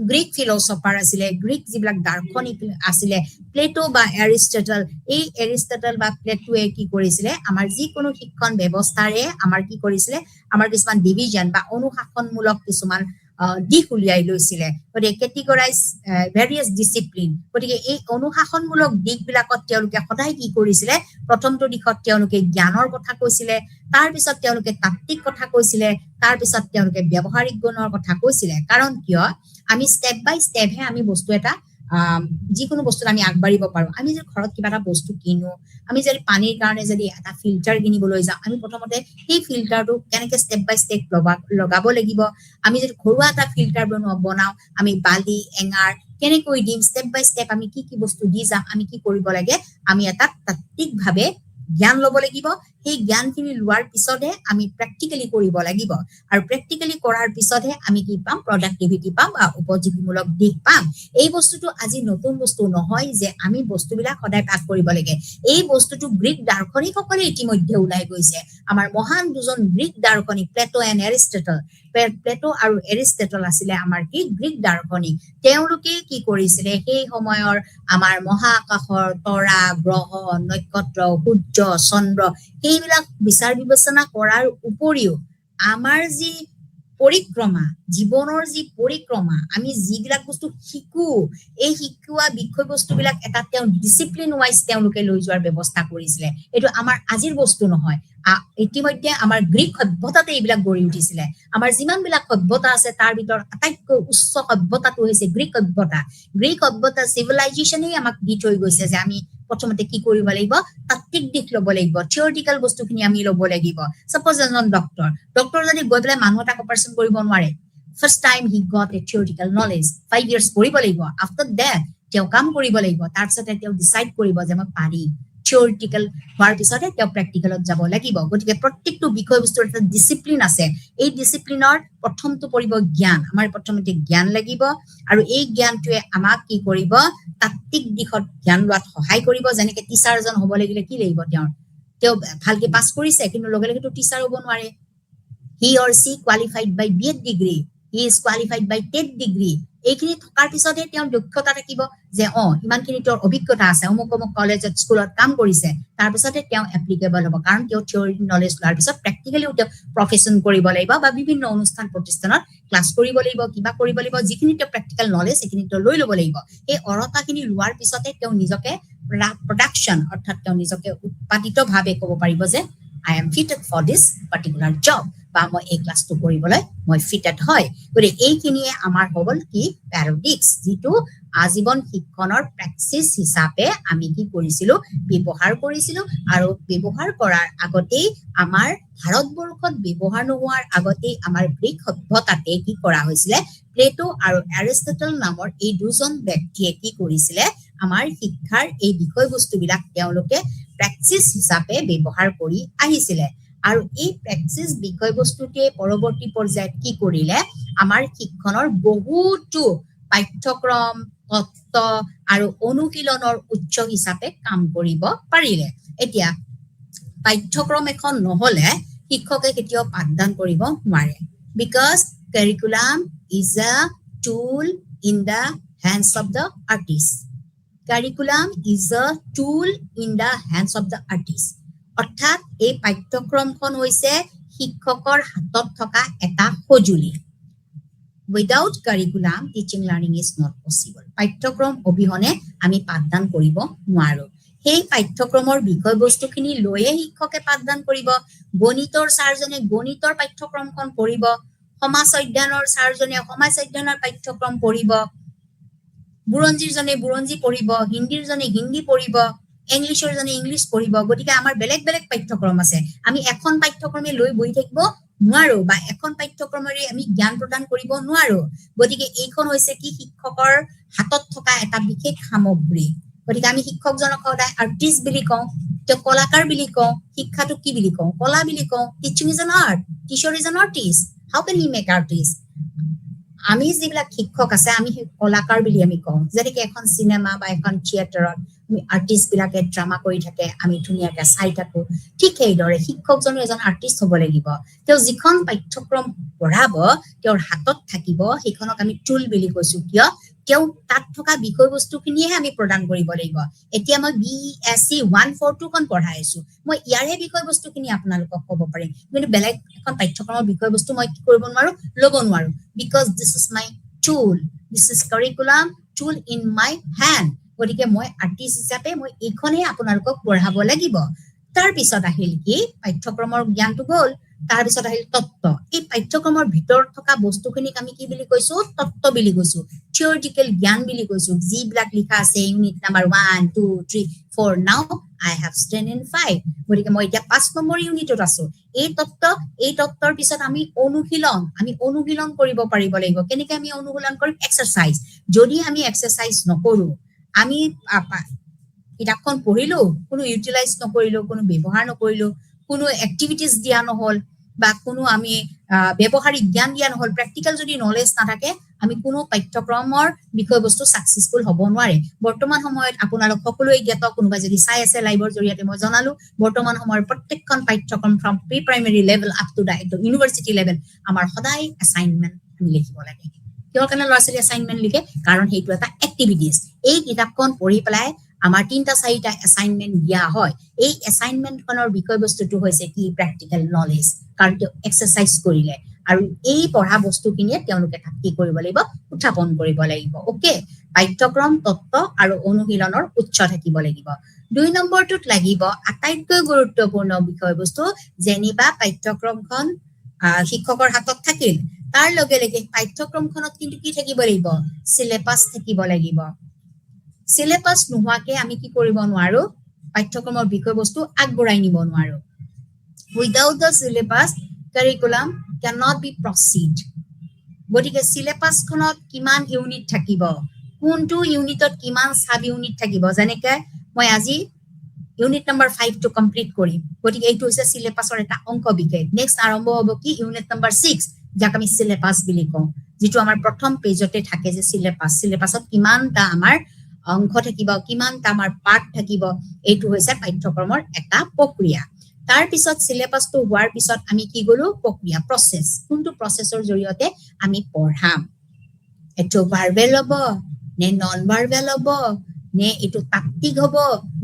গ্ৰীক ফিলচফাৰ আছিলে গ্ৰীক যিবিলাক দাৰ্শনিক আছিলে প্লেটো বা এৰিষ্টটল এই এৰিষ্টটল বা প্লেটোৱে কি কৰিছিলে আমাৰ যিকোনো শিক্ষণ ব্যৱস্থাৰে আমাৰ কি কৰিছিলে আমাৰ কিছুমান ডিভিজন বা অনুশাসনমূলক কিছুমান দিশ উলিয়াই লৈছিলে গতিকে কেটেগৰাইজ ভেৰিয়াছ ডিচিপ্লিন গতিকে এই অনুশাসনমূলক দিশবিলাকত তেওঁলোকে সদায় কি কৰিছিলে প্ৰথমটো দিশত তেওঁলোকে জ্ঞানৰ কথা কৈছিলে তাৰপিছত তেওঁলোকে তাত্ত্বিক কথা কৈছিলে তাৰপিছত তেওঁলোকে ব্যৱহাৰিক গুণৰ কথা কৈছিলে কাৰণ কিয় আমি ষ্টেপ বাই ষ্টেপহে আমি বস্তু এটা যিকোনো বস্তুত আমি আগবাঢ়িব পাৰোঁ আমি যদি ঘৰত কিবা এটা বস্তু কিনো আমি যদি পানীৰ কাৰণে যদি এটা ফিল্টাৰ কিনিবলৈ যাওঁ আমি প্ৰথমতে সেই ফিল্টাৰটো কেনেকৈ ষ্টেপ বাই ষ্টেপ লগাব লাগিব আমি যদি ঘৰুৱা এটা ফিল্টাৰ বনাওঁ আমি বালি এঙাৰ কেনেকৈ দিম ষ্টেপ বাই ষ্টেপ আমি কি কি বস্তু দি যাম আমি কি কৰিব লাগে আমি এটা তাত্ত্বিকভাৱে জ্ঞান ল'ব লাগিব সেই জ্ঞানখিনি লোৱাৰ পিছতহে আমি প্ৰেক্টিকেলি কৰিব লাগিব আৰু প্ৰেক্টিকেলি কৰাৰ পিছতহে আমি কি পাম প্ৰডাক্টিভিটি পাম বা উপযোগীমূলক দিশ পাম এই বস্তুটো আজি নতুন বস্তু নহয় যে আমি বস্তুবিলাক সদায় কাজ কৰিব লাগে এই বস্তুটো গ্ৰীক দাৰ্শনিকসকলে ইতিমধ্যে ওলাই গৈছে আমাৰ মহান দুজন গ্ৰীক দাৰ্শনিক প্লেটো এণ্ড এৰিষ্টটল প্লেটো আৰু এৰিষ্টটল আছিলে আমাৰ কি গ্ৰীক দাৰ্শনিক তেওঁলোকে কি কৰিছিলে সেই সময়ৰ আমাৰ মহাকাশৰ তৰা গ্ৰহ নক্ষত্ৰ সূৰ্য চন্দ্ৰ সেইবিলাক বিচাৰ বিবেচনা কৰাৰ উপৰিও আমাৰ যি পৰিক্ৰমা জীৱনৰ যি পৰিক্ৰমা আমি যিবিলাক বস্তু শিকো এই শিকোৱা বিষয়বস্তুবিলাক এটা তেওঁ ডিচিপ্লিন ৱাইজ তেওঁলোকে লৈ যোৱাৰ ব্যৱস্থা কৰিছিলে এইটো আমাৰ আজিৰ বস্তু নহয় ইতিমধ্যে আমাৰ গ্ৰীক সভ্যতাতে এইবিলাক গঢ়ি উঠিছিলে আমাৰ যিমানবিলাক সভ্যতা আছে তাৰ ভিতৰত আটাইতকৈ উচ্চ সভ্যতাটো হৈছে গ্ৰীক সভ্যতা চিভিলাইজেশ্যনেই আমাক দি থৈ গৈছে যে আমি প্ৰথমতে কি কৰিব লাগিব তাত্ত্বিক দিশ ল'ব লাগিব থিয়ৰিটিকেল বস্তুখিনি আমি ল'ব লাগিব সাপোজ এজন ডক্টৰ যদি গৈ পেলাই মানুহ এটাক অপাৰেশ্যন কৰিব নোৱাৰে first time he got a theoretical knowledge 5 years পঢ়িব লাগিব আফটাৰ দ্যাট তেওঁ কাম কৰিব লাগিব তাৰপিছতে তেওঁ ডিচাইড কৰিব যে মই পাৰিম থিয়ৰিটিকেল হোৱাৰ পিছতে তেওঁ প্ৰেক্টিকেলত যাব লাগিব গতিকে প্ৰত্যেকটো বিষয়বস্তুৰ এটা ডিচিপ্লিন আছে এই ডিচিপ্লিনৰ প্ৰথমটো পৰিব জ্ঞান আমাৰ প্ৰথমতে জ্ঞান লাগিব আৰু এই জ্ঞানটোৱে আমাক কি কৰিব তাত্ত্বিক দিশত জ্ঞান লোৱাত সহায় কৰিব যেনেকৈ টিচাৰ এজন হ'ব লাগিলে কি লাগিব তেওঁ ভালকে পাছ কৰিছে কিন্তু লগে লগেতো টিচাৰ হ'ব নোৱাৰে he or she qualified by B.Ed degree he is qualified by TET degree এইখিনি থকাৰ পিছতে তেওঁ দক্ষতা থাকিব যে ইমানখিনি তেওঁৰ অভিজ্ঞতা আছে অমুক কলেজত স্কুলত কাম কৰিছে তাৰপিছতে তেওঁ এপ্লিকেবল হ'ব কাৰণ তেওঁ থিয়ৰি নলেজ লোৱাৰ পিছত প্ৰেক্টিকেলিও তেওঁ প্ৰফেশ্যন কৰিব লাগিব বা বিভিন্ন অনুষ্ঠান প্ৰতিষ্ঠানত ক্লাছ কৰিব লাগিব কিবা কৰিব লাগিব যিখিনি তেওঁ প্ৰেক্টিকেল নলেজ সেইখিনি তেওঁ লৈ ল'ব লাগিব এই অৰ্হতাখিনি লোৱাৰ পিছতে তেওঁ নিজকে প্ৰডাকশ্যন অৰ্থাৎ তেওঁ নিজকে উৎপাদিতভাৱে ক'ব পাৰিব যে I am fitted for this particular job বা মই এই ক্লাছটো কৰিবলৈ মই ফিটেড হয় গতিকে এইখিনিয়ে আমাৰ হ'ল কি পেৰাডিক্স যিটো আজীৱন শিক্ষণৰ প্ৰেক্টিচ হিচাপে আমি কি কৰিছিলোঁ ব্যৱহাৰ কৰিছিলোঁ আৰু ব্যৱহাৰ কৰাৰ আগতেই আমাৰ ভাৰতবৰ্ষত ব্যৱহাৰ নোহোৱাৰ আগতেই আমাৰ গ্ৰীক সভ্যতাতে কি কৰা হৈছিলে প্লেটো আৰু এৰিষ্টটল নামৰ এই দুজন ব্যক্তিয়ে কি কৰিছিলে আমাৰ শিক্ষাৰ এই বিষয়বস্তুবিলাক তেওঁলোকে প্ৰেক্টিচ হিচাপে ব্যৱহাৰ কৰি আহিছিলে আৰু এই প্ৰেক্টিচ বিষয়বস্তুটোৱে পৰৱৰ্তী পৰ্যায়ত কি কৰিলে আমাৰ শিক্ষণৰ বহুতো পাঠ্যক্ৰম তত্ত্ব আৰু অনুশীলনৰ উৎস হিচাপে কাম কৰিব পাৰিলে এতিয়া পাঠ্যক্ৰম এখন নহ'লে শিক্ষকে কেতিয়াও পাঠদান কৰিব নোৱাৰে because curriculum is a tool in the hands of the artist curriculum is a tool in the hands of the artist অৰ্থাৎ এই পাঠ্যক্ৰমখন হৈছে শিক্ষকৰ হাতত থকা এটা সঁজুলি without curriculum teaching learning is not possible পাঠ্যক্ৰম অবিহনে আমি পাঠদান কৰিব নোৱাৰো সেই পাঠ্যক্ৰমৰ বিষয়বস্তুখিনি লৈয়ে শিক্ষকে পাঠদান কৰিব গণিতৰ ছাৰজনে গণিতৰ পাঠ্যক্ৰমখন পঢ়িব সমাজ অধ্যয়নৰ ছাৰজনে সমাজ অধ্যয়নৰ পাঠ্যক্ৰম পঢ়িব বুৰঞ্জীৰ জনে বুৰঞ্জী পঢ়িব হিন্দীৰ জনে হিন্দী পঢ়িব ইংলিছৰ জনে ইংলিছ পঢ়িব গতিকে আমাৰ বেলেগ বেলেগ পাঠ্যক্ৰম আছে আমি এখন পাঠ্যক্ৰমে লৈ বহি থাকিব নোৱাৰো বা এখন পাঠ্যক্ৰমৰে আমি জ্ঞান প্ৰদান কৰিব নোৱাৰো গতিকে এইখন হৈছে কি শিক্ষকৰ হাতত থকা এটা বিশেষ সামগ্ৰী গতিকে আমি শিক্ষকজনক সদায় আৰ্টিষ্ট বুলি কওঁ তেওঁ কলাকাৰ বুলি কওঁ শিক্ষাটো কি বুলি কওঁ কলা বুলি কওঁ teaching is an art teacher is an artist how can he make artist আমি যিবিলাক শিক্ষক আছে আমি কলাকাৰ বুলি আমি কওঁ যেনেকে এখন চিনেমা বা এখন থিয়েটাৰত আমি আৰ্টিষ্ট বিলাকে ড্ৰামা কৰি থাকে আমি ধুনীয়াকে চাই থাকো ঠিক সেইদৰে শিক্ষকজনো এজন আৰ্টিষ্ট হ'ব লাগিব তেওঁ যিখন পাঠ্যক্ৰম পঢ়াব তেওঁৰ হাতত থাকিব সেইখনক আমি টুল বুলি কৈছো কিয় তেওঁ তাত থকা বিষয়বস্তুখিনিয়ে আমি প্ৰদান কৰিব লাগিব এতিয়া মই BSc 142 খন পঢ়াই আছো মই ইয়াৰে বিষয়বস্তুখিনি আপোনালোকক ক'ব পাৰিম কিন্তু বেলেগ এখন পাঠ্যক্ৰমৰ বিষয়বস্তু মই কি কৰিব নোৱাৰো ল'ব নোৱাৰো because this is my tool this is curriculum tool in my hand গতিকে মই আৰ্টিষ্ট হিচাপে মই এইখনেই আপোনালোকক পঢ়াব লাগিব তাৰ পিছত আহিল কি পাঠ্যক্ৰমৰ জ্ঞানটো গ'ল তাৰ পিছত আহিল তত্ত্ব এই পাঠ্যক্ৰমৰ ভিতৰত থকা বস্তুখিনিক আমি কি বুলি কৈছো তত্ত্ব বুলি কৈছো থিওৰিটিকেল জ্ঞান বুলি কৈছো যিবিলাক লিখা আছে ইউনিট নাম্বাৰ 1 2 3 4 নাও I have stand in 5 গতিকে মই এতিয়া 5 নম্বৰ ইউনিটত আছো এই তত্ত্বৰ পিছত আমি অনুশীলন কৰিব পাৰিব লাগিব কেনেকৈ আমি অনুশীলন কৰিম এক্সাৰসাইজ যদি আমি এক্সাৰসাইজ নকৰো আমি কিতাপখন পঢ়িলো কোনো ইউটিলাইজ নকৰিলো কোনো ব্যৱহাৰ নকৰিলো কোনো এক্টিভিটিজ দিয়া নহল বা কোনো আমি ব্যৱহাৰিক জ্ঞান দিয়া নহল প্ৰেক্টিকেল যদি নলেজ নাথাকে আমি কোনো পাঠ্যক্ৰমৰ বিষয়বস্তু সাকসেসফুল হ'ব নোৱাৰে বৰ্তমান সময়ত আপোনালোক সকলোৱে জ্ঞাত কোনোবা যদি চাই আছে লাইভৰ জৰিয়তে মই জনালো বৰ্তমান সময়ৰ প্ৰত্যেকখন পাঠ্যক্ৰম from pre primary level up to the university level আমাৰ সদায় এছাইনমেন্ট আমি লিখিব লাগে কিয় কাৰণে ল'ৰা ছোৱালী এছাইনমেন্ট লিখে কাৰণ সেইটো এটা এক্টিভিটিজ এই কিতাপখন পঢ়ি পেলাই আমাৰ 3টা 4টা এছাইনমেন্ট দিয়া হয় এই এছাইনমেন্টখনৰ বিষয়বস্তুটো হৈছে কি প্ৰেক্টিকেল নলেজ কাৰণ এক্সাৰসাইজ কৰিলে আৰু এই পঢ়া বস্তুখিনিয়ে তেওঁলোকে কি কৰিব লাগিব উত্থাপন কৰিব লাগিব ওকে পাঠ্যক্ৰম তত্ত্ব আৰু অনুশীলনৰ উৎস থাকিব লাগিব 2 নম্বৰটোত লাগিব আটাইতকৈ গুৰুত্বপূৰ্ণ বিষয়বস্তু যেনিবা পাঠ্যক্ৰমখন শিক্ষকৰ হাতত থাকিল তাৰ লগে লগে পাঠ্যক্ৰমখনত কিন্তু কি থাকিব লাগিব সিলেবাস থাকিব লাগিব সিলেবাস নোহোৱাকে আমি কি কৰিব নোৱাৰো পাঠ্যক্ৰমৰ বিষয়বস্তু আগবঢ়াই নিব নোৱাৰো without the syllabus curriculum cannot be proceed গতিকে সিলেবাসখনত কিমান ইউনিট থাকিব কোনটো ইউনিটত কিমান সাব ইউনিট থাকিব যেনেকৈ মই আজি ইউনিট নম্বৰ 5 টো কমপ্লিট কৰিম গতিকে এইটো হৈছে সিলেবাসৰ এটা অংক বিশেষ নেক্সট আৰম্ভ হ'ব কি ইউনিট নম্বৰ 6 যাক আমি সিলেবাস বুলি কওঁ যেটো আমাৰ প্ৰথম পেজতে থাকে যে সিলেবাসত কিমানটা আমাৰ অংক থাকিব কিমানটা আমাৰ পাৰ্ট থাকিব এইটো হৈছে পাঠ্যক্ৰমৰ এটা প্ৰক্ৰিয়া তাৰ পিছত সিলেবাসটো হোৱাৰ পিছত আমি কি গলো প্ৰক্ৰিয়া প্ৰসেস কোনটো প্ৰসেসৰ জৰিয়তে আমি পঢ়াম এটো ভাৰ্বেল হ'ব নে নন ভাৰ্বেল হ'ব নে এটো তাত্ত্বিক হ'ব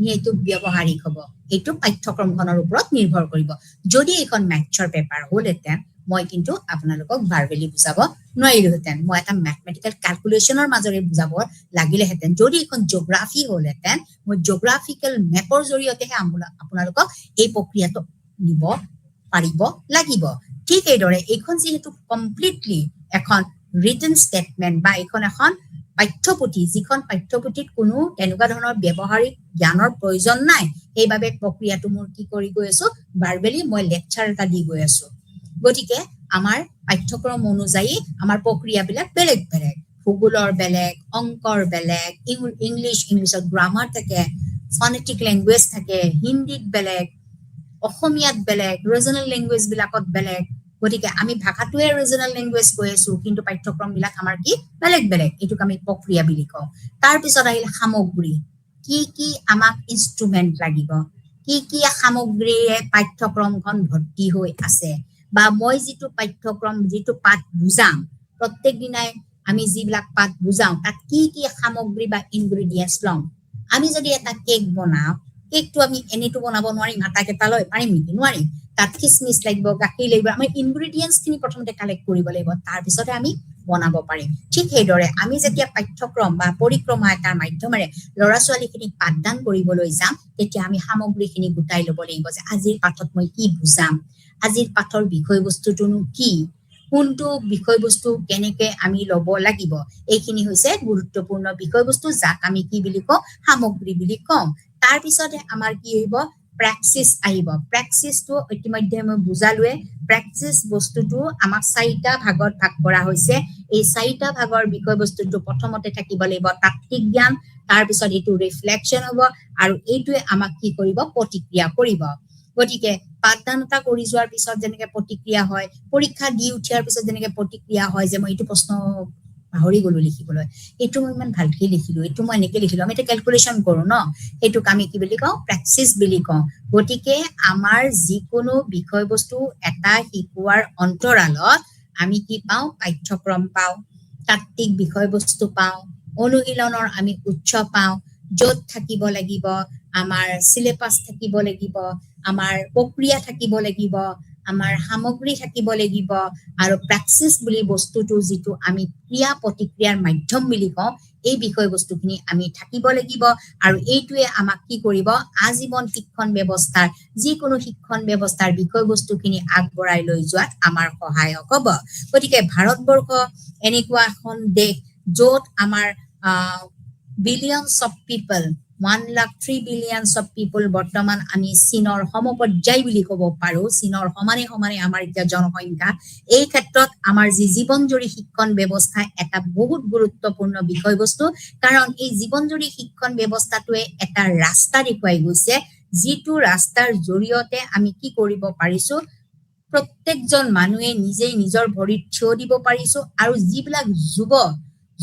নে এটো ব্যৱহাৰিক হ'ব এটো পাঠ্যক্ৰমখনৰ ওপৰত নিৰ্ভৰ কৰিব যদি এখন ম্যাথছৰ পেপাৰ হ'লেতেন মই কিন্তু আপোনালোকক ভাৰ্বেলি বুজাব নোৱাৰিলোহেতেন মই এটা ম্যাথমেটিক্যাল ক্যালকুলেশনৰ মাজৰে বুজাব লাগিলেহেতেন যদি এখন জিওগ্ৰাফি হ'লেতেন মই জিওগ্ৰাফিক্যাল মেপৰ জৰিয়তেহে আপোনালোকক এই প্ৰক্ৰিয়াটো নিব পাৰিব লাগিব ঠিক এইদৰে এইখন যেহেতু কমপ্লিটলি এখন ৰিটেন ষ্টেটমেন্ট বা এখন পাঠ্যপুথি যিখন পাঠ্যপুথিত কোনো তেনেকুৱা ধৰণৰ ব্যৱহাৰিক জ্ঞানৰ প্ৰয়োজন নাই সেইবাবে প্ৰক্ৰিয়াটো মোৰ কি কৰি গৈ আছো ভাৰ্বেলি মই লেকচাৰ এটা দি গৈ আছো গতিকে আমাৰ পাঠ্যক্ৰম অনুযায়ী আমাৰ প্ৰক্ৰিয়াবিলাক বেলেগ বেলেগ ভূগোলৰ বেলেগ অংকৰ বেলেগ ইংলিছত গ্ৰামাৰ থাকে ফনেটিক ল্যাঙ্গুৱেজ থাকে হিন্দীত বেলেগ অসমীয়াত বেলেগ ৰিজনাল ল্যাঙ্গুৱেজ বিলাকত বেলেগ গতিকে আমি ভাষাটোৱে ৰিজনাল ল্যাঙ্গুৱেজ কৈ আছো কিন্তু পাঠ্যক্ৰম বিলাক আমাৰ কি বেলেগ বেলেগ এটোক আমি প্ৰক্ৰিয়া বুলি কওঁ তাৰ পিছত আহিল সামগ্ৰী কি আমাক ইনস্ট্ৰুমেন্ট লাগিব কি সামগ্ৰীয়ে পাঠ্যক্ৰমখন ভৰ্তি হৈ আছে বা মই যিটো পাঠ্যক্ৰম যিটো পাঠ বুজাম প্ৰত্যেক দিনাই আমি যিবিলাক পাঠ বুজাও তাত কি সামগ্ৰী বা ইনগ্ৰেডিয়েন্টস লম আমি যদি এটা কেক বনাও কেকটো আমি এনেটো বনাব নোৱাৰিম, আটা কেইটা লৈ পাৰিম নেকি? নোৱাৰিম। তাত খিচমিচ লাগিব, গাখীৰ লাগিব, আমাৰ ইনগ্ৰিডিয়েণ্টছ খিনি প্ৰথমতে কালেক্ট কৰিব লাগিব, তাৰপিছতে আমি বনাব পাৰিম। ঠিক সেইদৰে আমি যেতিয়া পাঠ্যক্ৰম বা পৰিক্ৰমা এটাৰ মাধ্যমেৰে ল'ৰা ছোৱালীখিনিক পাঠদান কৰিবলৈ যাম, তেতিয়া আমি সামগ্ৰীখিনি গোটাই ল'ব লাগিব যে আজিৰ পাঠত মই কি বুজাম, আজিৰ পাঠৰ বিষয়বস্তুটোনো কি, কোনটো বিষয়বস্তু কেনেকে আমি ল'ব লাগিব, এইখিনি হৈছে গুৰুত্বপূৰ্ণ বিষয়বস্তু, যাক আমি কি বুলি কওঁ, সামগ্ৰী বুলি কওঁ। তাৰপিছতে আমাৰ কি আহিব, প্ৰেক্টিচ আহিব। প্ৰেক্টিচটো ইতিমধ্যে মই বুজালোৱে। প্ৰেক্টিচ বস্তুটো আমাক 4টা ভাগত ভাগ কৰা হৈছে। এই 4টা ভাগৰ বিষয়বস্তুটো প্ৰথমতে থাকিব লাগিব তাত্ত্বিক জ্ঞান, তাৰপিছত এইটো ৰিফ্লেকশ্যন হ'ব, আৰু এইটোৱে আমাক কি কৰিব, প্ৰতিক্ৰিয়া কৰিব। গতিকে পাঠদান এটা কৰি যোৱাৰ পিছত যেনেকে প্ৰতিক্ৰিয়া হয়, পৰীক্ষা দি উঠাৰ পিছত যেনেকে প্ৰতিক্ৰিয়া হয় যে মই এইটো প্ৰশ্ন পাহৰি গলো লিখিবলৈ, এইটো মই ইমান ভালকে লিখিলো, এইটো মই এনেকে লিখিলো, আমি এটা কেলকুলেশ্যন কৰো ন, সেইটোক আমি কি বুলি কওঁ, প্ৰেক্টিচ বুলি কওঁ। গতিকে আমাৰ যিকোনো বিষয়বস্তু এটা শিকোৱাৰ অন্তৰালত আমি কি পাওঁ, পাঠ্যক্ৰম পাওঁ, তাত্ত্বিক বিষয়বস্তু পাওঁ, অনুশীলনৰ আমি উৎস পাওঁ, য'ত থাকিব লাগিব আমাৰ চিলেবাছ থাকিব লাগিব, আমাৰ প্ৰক্ৰিয়া থাকিব লাগিব, আমাৰ সামগ্ৰী থাকিব লাগিব, আৰু প্ৰেক্টিচ বুলি বস্তুটো যিটো আমি ক্ৰিয়া প্ৰতিক্ৰিয়াৰ মাধ্যম বুলি কওঁ, এই বিষয়বস্তুখিনি আমি থাকিব লাগিব। আৰু এইটোৱে আমাক কি কৰিব, আজীৱন শিক্ষণ ব্যৱস্থাৰ, যিকোনো শিক্ষণ ব্যৱস্থাৰ বিষয়বস্তুখিনি আগবঢ়াই লৈ যোৱাত আমাৰ সহায়ক হ'ব। গতিকে ভাৰতবৰ্ষ এনেকুৱা এখন দেশ য'ত আমাৰ billions of people, 103 billions of people বৰ্তমান আমি চীনৰ সমপৰ্যায় বুলি ক'ব পাৰো, চীনৰ সমানে সমানে আমাৰ এতিয়া জনসংখ্যা। এই ক্ষেত্ৰত আমাৰ যি জীৱনজুৰি শিক্ষণ ব্যৱস্থা এটা বহুত গুৰুত্বপূৰ্ণ বিষয়বস্তু, কাৰণ এই জীৱনজুৰি শিক্ষণ ব্যৱস্থাটোৱে এটা ৰাস্তা দেখুৱাই গৈছে, যিটো ৰাস্তাৰ জৰিয়তে আমি কি কৰিব পাৰিছো, প্ৰত্যেকজন মানুহে নিজেই নিজৰ ভৰিত থিয় দিব পাৰিছো, আৰু যিবিলাক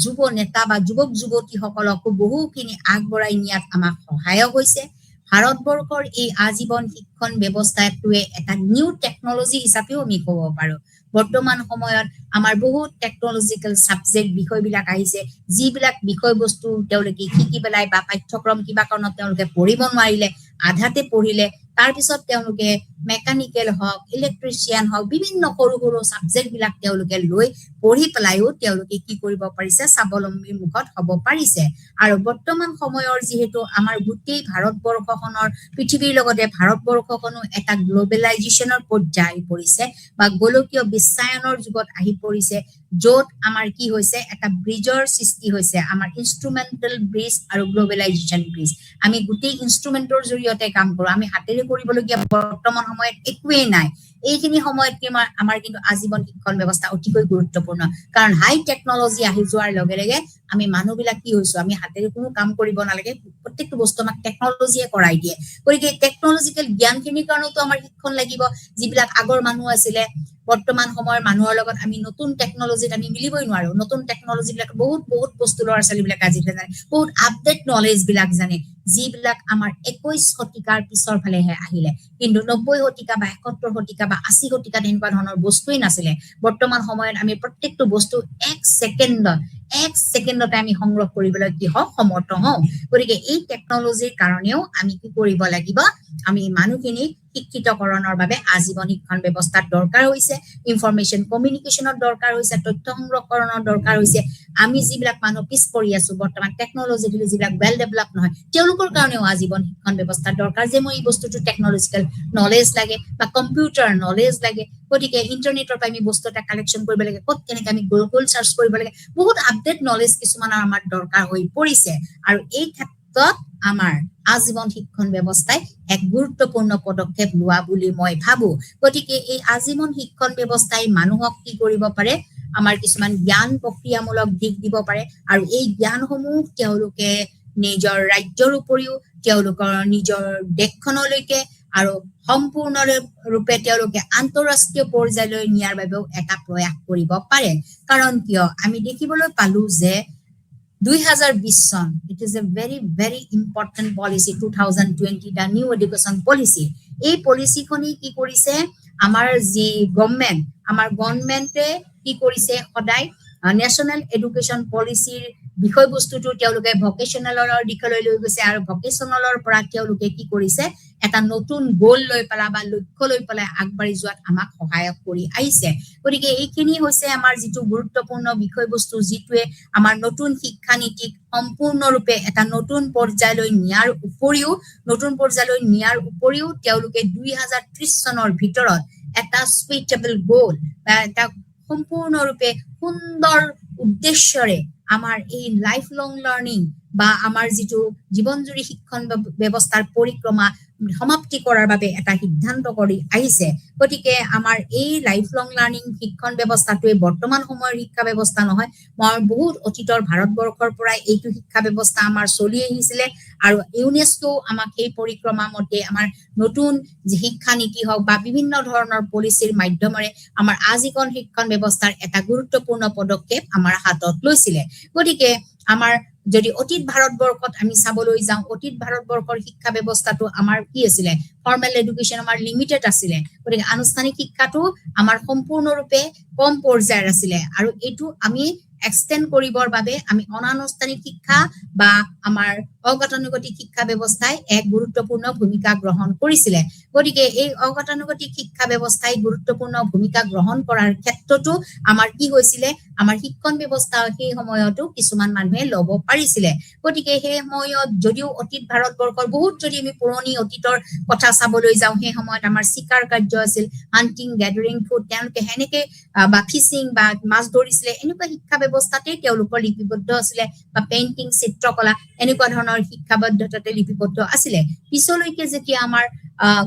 যুৱ নেতা বা যুৱক যুৱতীসকলকো বহুখিনি আগবঢ়াই নিয়াত আমাক সহায়ক হৈছে। ভাৰতবৰ্ষৰ এই আজীৱন শিক্ষণ ব্যৱস্থাটোৱে এটা নিউ টেকনলজি হিচাপেও আমি ক'ব পাৰো। বৰ্তমান সময়ত আমাৰ বহুত টেকনলজিকেল ছাবজেক্ট বিষয়বিলাক আহিছে, যিবিলাক বিষয়বস্তু তেওঁলোকে শিকি পেলাই বা পাঠ্যক্ৰম কিবা কাৰণত তেওঁলোকে পঢ়িব নোৱাৰিলে, আধাতে পঢ়িলে, তাৰপিছত তেওঁলোকে মেকানিকেল হওক, ইলেক্ট্ৰিচিয়ান হওক, বিভিন্ন সৰু সৰু ছাবজেক্টবিলাক তেওঁলোকে লৈ পঢ়ি পেলাইও তেওঁলোকে কি কৰিব পাৰিছে, স্বাৱলম্বীৰ মুখত হ'ব পাৰিছে। আৰু বৰ্তমান সময়ৰ যিহেতু আমাৰ গোটেই ভাৰতবৰ্ষখনৰ, পৃথিৱীৰ লগতে ভাৰতবৰ্ষখনো এটা গ্লবেলাইজেশ্যনৰ পৰ্যায় আহি পৰিছে বা গোলকীয় বিশ্বায়নৰ যুগত আহি পৰিছে, য'ত আমাৰ কি হৈছে, এটা ব্ৰিজৰ সৃষ্টি হৈছে, আমাৰ ইনষ্ট্ৰুমেণ্টেল ব্ৰিজ আৰু গ্লবেলাইজেশ্যন ব্ৰিজ। আমি গোটেই ইনষ্ট্ৰুমেণ্টৰ জৰিয়তে কাম কৰো, আমি হাতেৰে কৰিবলগীয়া বৰ্তমান সময়ত একোৱেই নাই। এইখিনি সময়ত আমাৰ কিন্তু আজীৱন শিক্ষণ ব্যৱস্থা অতিকৈ গুৰুত্বপূৰ্ণ, কাৰণ হাই টেকনলজি আহি যোৱাৰ লগে লগে আমি মানুহবিলাক কি হৈছো, আমি হাতেৰে কোনো কাম কৰিব নালাগে, প্ৰত্যেকটো বস্তু আমাক টেকনলজিয়ে কৰাই দিয়ে। গতিকে টেকনলজিকেল জ্ঞানখিনিৰ কাৰণেতো আমাৰ শিক্ষণ লাগিব। যিবিলাক আগৰ মানুহ আছিলে, বৰ্তমান সময়ৰ মানুহৰ লগত আমি নতুন টেকনলজিত আমি মিলিবই নোৱাৰো। নতুন টেকনলজি বিলাক বহুত বস্তু ল'ৰা ছোৱালীবিলাক আজিকালি জানে, বহুত আপডেট নলেজ বিলাক জানে, যিবিলাক আমাৰ 21 শতিকাৰ পিছৰ ফালেহে আহিলে। কিন্তু 90 শতিকা বা 71 শতিকা বা 80 শতিকাত এনেকুৱা ধৰণৰ বস্তুৱেই নাছিলে। বৰ্তমান সময়ত আমি প্ৰত্যেকটো বস্তু এক ছেকেণ্ডতে আমি সংগ্ৰহ কৰিবলৈ কি হওঁ, সমৰ্থ হওঁ। গতিকে এই টেকনলজিৰ কাৰণেও আমি কি কৰিব লাগিব, আমি মানুহখিনিক শিক্ষিতকৰণৰ বাবে আজীৱন শিক্ষণ ব্যৱস্থাত দৰকাৰ হৈছে, ইনফৰমেশ্যন কমিউনিকেশ্যনৰ দৰকাৰ হৈছে, তথ্য সংগ্ৰহকৰণৰ দৰকাৰ হৈছে। আমি যিবিলাক মানুহ পিছ পৰি আছো বৰ্তমান টেকনলজিকেলি, যিবিলাক ৱেল ডেভেলপ নহয়, তেওঁলোকৰ কাৰণেও আজীৱন শিক্ষণ ব্যৱস্থাৰ দৰকাৰ, যে মই এই বস্তুটো টেকনলজিকেল নলেজ লাগে বা কম্পিউটাৰ নলেজ লাগে। গতিকে ইণ্টাৰনেটৰ পৰা আমি বস্তু এটা কালেকশ্যন কৰিব লাগে, ক'ত কেনেকে আমি গুগল চাৰ্চ কৰিব লাগে, বহুত আপডেট নলেজ কিছুমানৰ আমাৰ দৰকাৰ হৈ পৰিছে। আৰু এই ক্ষেত্ৰত আমাৰ আজীৱন শিক্ষণ ব্যৱস্থাই এক গুৰুত্বপূৰ্ণ পদক্ষেপ লোৱা বুলি মই ভাবো। গতিকে এই আজীৱন শিক্ষণ ব্যৱস্থাই মানুহক কি কৰিব পাৰে, আমাৰ কিছুমান জ্ঞান প্ৰক্ৰিয়ামূলক দিশ দিব পাৰে, আৰু এই জ্ঞানসমূহ তেওঁলোকে নিজৰ ৰাজ্যৰ উপৰিও তেওঁলোকৰ নিজৰ দেশখনলৈকে আৰু সম্পূৰ্ণ ৰূপে তেওঁলোকে আন্তঃৰাষ্ট্ৰীয় পৰ্যায়লৈ নিয়াৰ বাবেও এটা প্ৰয়াস কৰিব পাৰে। কাৰণ কিয়, আমি দেখিবলৈ পালো যে 2020 চন, it is A very important policy, 2020 the new education policy. এই পলিচিখনি কি কৰিছে, আমাৰ যি গভৰ্ণমেণ্টে কি কৰিছে, সদায় নেশ্যনেল এডুকেশ্যন পলিচিৰ বিষয়বস্তুটো তেওঁলোকে ভকেচনেলৰ দিশলৈ লৈ গৈছে আৰু ভকেচনেলৰ পৰা তেওঁলোকে কি কৰিছে এটা নতুন গোল লৈ পেলাই বা লক্ষ্য লৈ পেলাই আগবাঢ়ি যোৱাত আমাক সহায়ক কৰি আহিছে গতিকে এইখিনি হৈছে আমাৰ যিটো গুৰুত্বপূৰ্ণ বিষয়বস্তু যিটোৱে আমাৰ নতুন শিক্ষা নীতিক সম্পূৰ্ণৰূপে এটা নতুন পৰ্যায়লৈ নিয়াৰ উপৰিও তেওঁলোকে 2030 চনৰ ভিতৰত এটা সুইটেবল গোল বা এটা সম্পূৰ্ণৰূপে সুন্দৰ উদ্দেশ্যৰে আমাৰ এই লাইফ লং লাৰ্নিং বা আমাৰ যিটো জীৱনজুৰি শিক্ষণ ব্যৱস্থাৰ পৰিক্ৰমা সমাপ্তি কৰাৰ বাবে এটা সিদ্ধান্ত কৰি আহিছে গতিকে আমাৰ এই লাইফ লং লাৰ্নিং শিক্ষণ ব্যৱস্থাটোৱে বৰ্তমান সময়ৰ শিক্ষা ব্যৱস্থা নহয় মই বহুত অতীতৰ ভাৰতবৰ্ষৰ পৰাই এইটো শিক্ষা ব্যৱস্থা আমাৰ চলি আহিছিলে আৰু ইউনেস্কো আমাক এই পৰিক্ৰমা মতে আমাৰ নতুন যে শিক্ষা নীতি হওক বা বিভিন্ন ধৰণৰ পলিচিৰ মাধ্যমেৰে আমাৰ আজীৱন শিক্ষণ ব্যৱস্থাৰ এটা গুৰুত্বপূৰ্ণ পদক্ষেপ আমাৰ হাতত লৈছিলে গতিকে আমাৰ যদি অতীত ভাৰতবৰ্ষত আমি চাবলৈ যাওঁ অতীত ভাৰতবৰ্ষৰ শিক্ষা ব্যৱস্থাটো আমাৰ কি আছিলে ফৰ্মেল এডুকেশ্যন আমাৰ লিমিটেড আছিলে গতিকে আনুষ্ঠানিক শিক্ষাটো আমাৰ সম্পূৰ্ণৰূপে কম পৰ্যায়ৰ আছিলে আৰু এইটো আমি এক্সটেন্ড কৰিবৰ বাবে আমি অনানুষ্ঠানিক শিক্ষা বা আমাৰ অগতানুগতিক শিক্ষা ব্যৱস্থাই এক গুৰুত্বপূৰ্ণ ভূমিকা গ্ৰহণ কৰিছিলে গতিকে এই অগতানুগতিক শিক্ষা ব্যৱস্থাই গুৰুত্বপূৰ্ণ ভূমিকা গ্ৰহণ কৰাৰ ক্ষেত্ৰতো আমাৰ কি হৈছিলে আমাৰ শিক্ষণ ব্যৱস্থা সেই সময়তো কিছুমান মানুহে ল'ব পাৰিছিলে গতিকে সেই সময়ত যদিও অতীত ভাৰতবৰ্ষৰ বহুত যদি আমি পুৰণি অতীতৰ কথা চাবলৈ যাওঁ সেই সময়ত আমাৰ চিকাৰ কাৰ্য আছিল হান্টিং গ্যাদাৰিং ফুড তেওঁলোকে হেনেকে বা ফিচিং বা মাছ ধৰিছিলে এনেকুৱা শিক্ষা ব্যৱস্থাতে তেওঁলোকৰ লিপিবদ্ধ আছিলে বা পেইন্টিং চিত্ৰকলা এনেকুৱা ধৰণৰ শিক্ষাবদ্ধতাতে লিপিবদ্ধ আছিলে পিছলৈকে যেতিয়া আমাৰ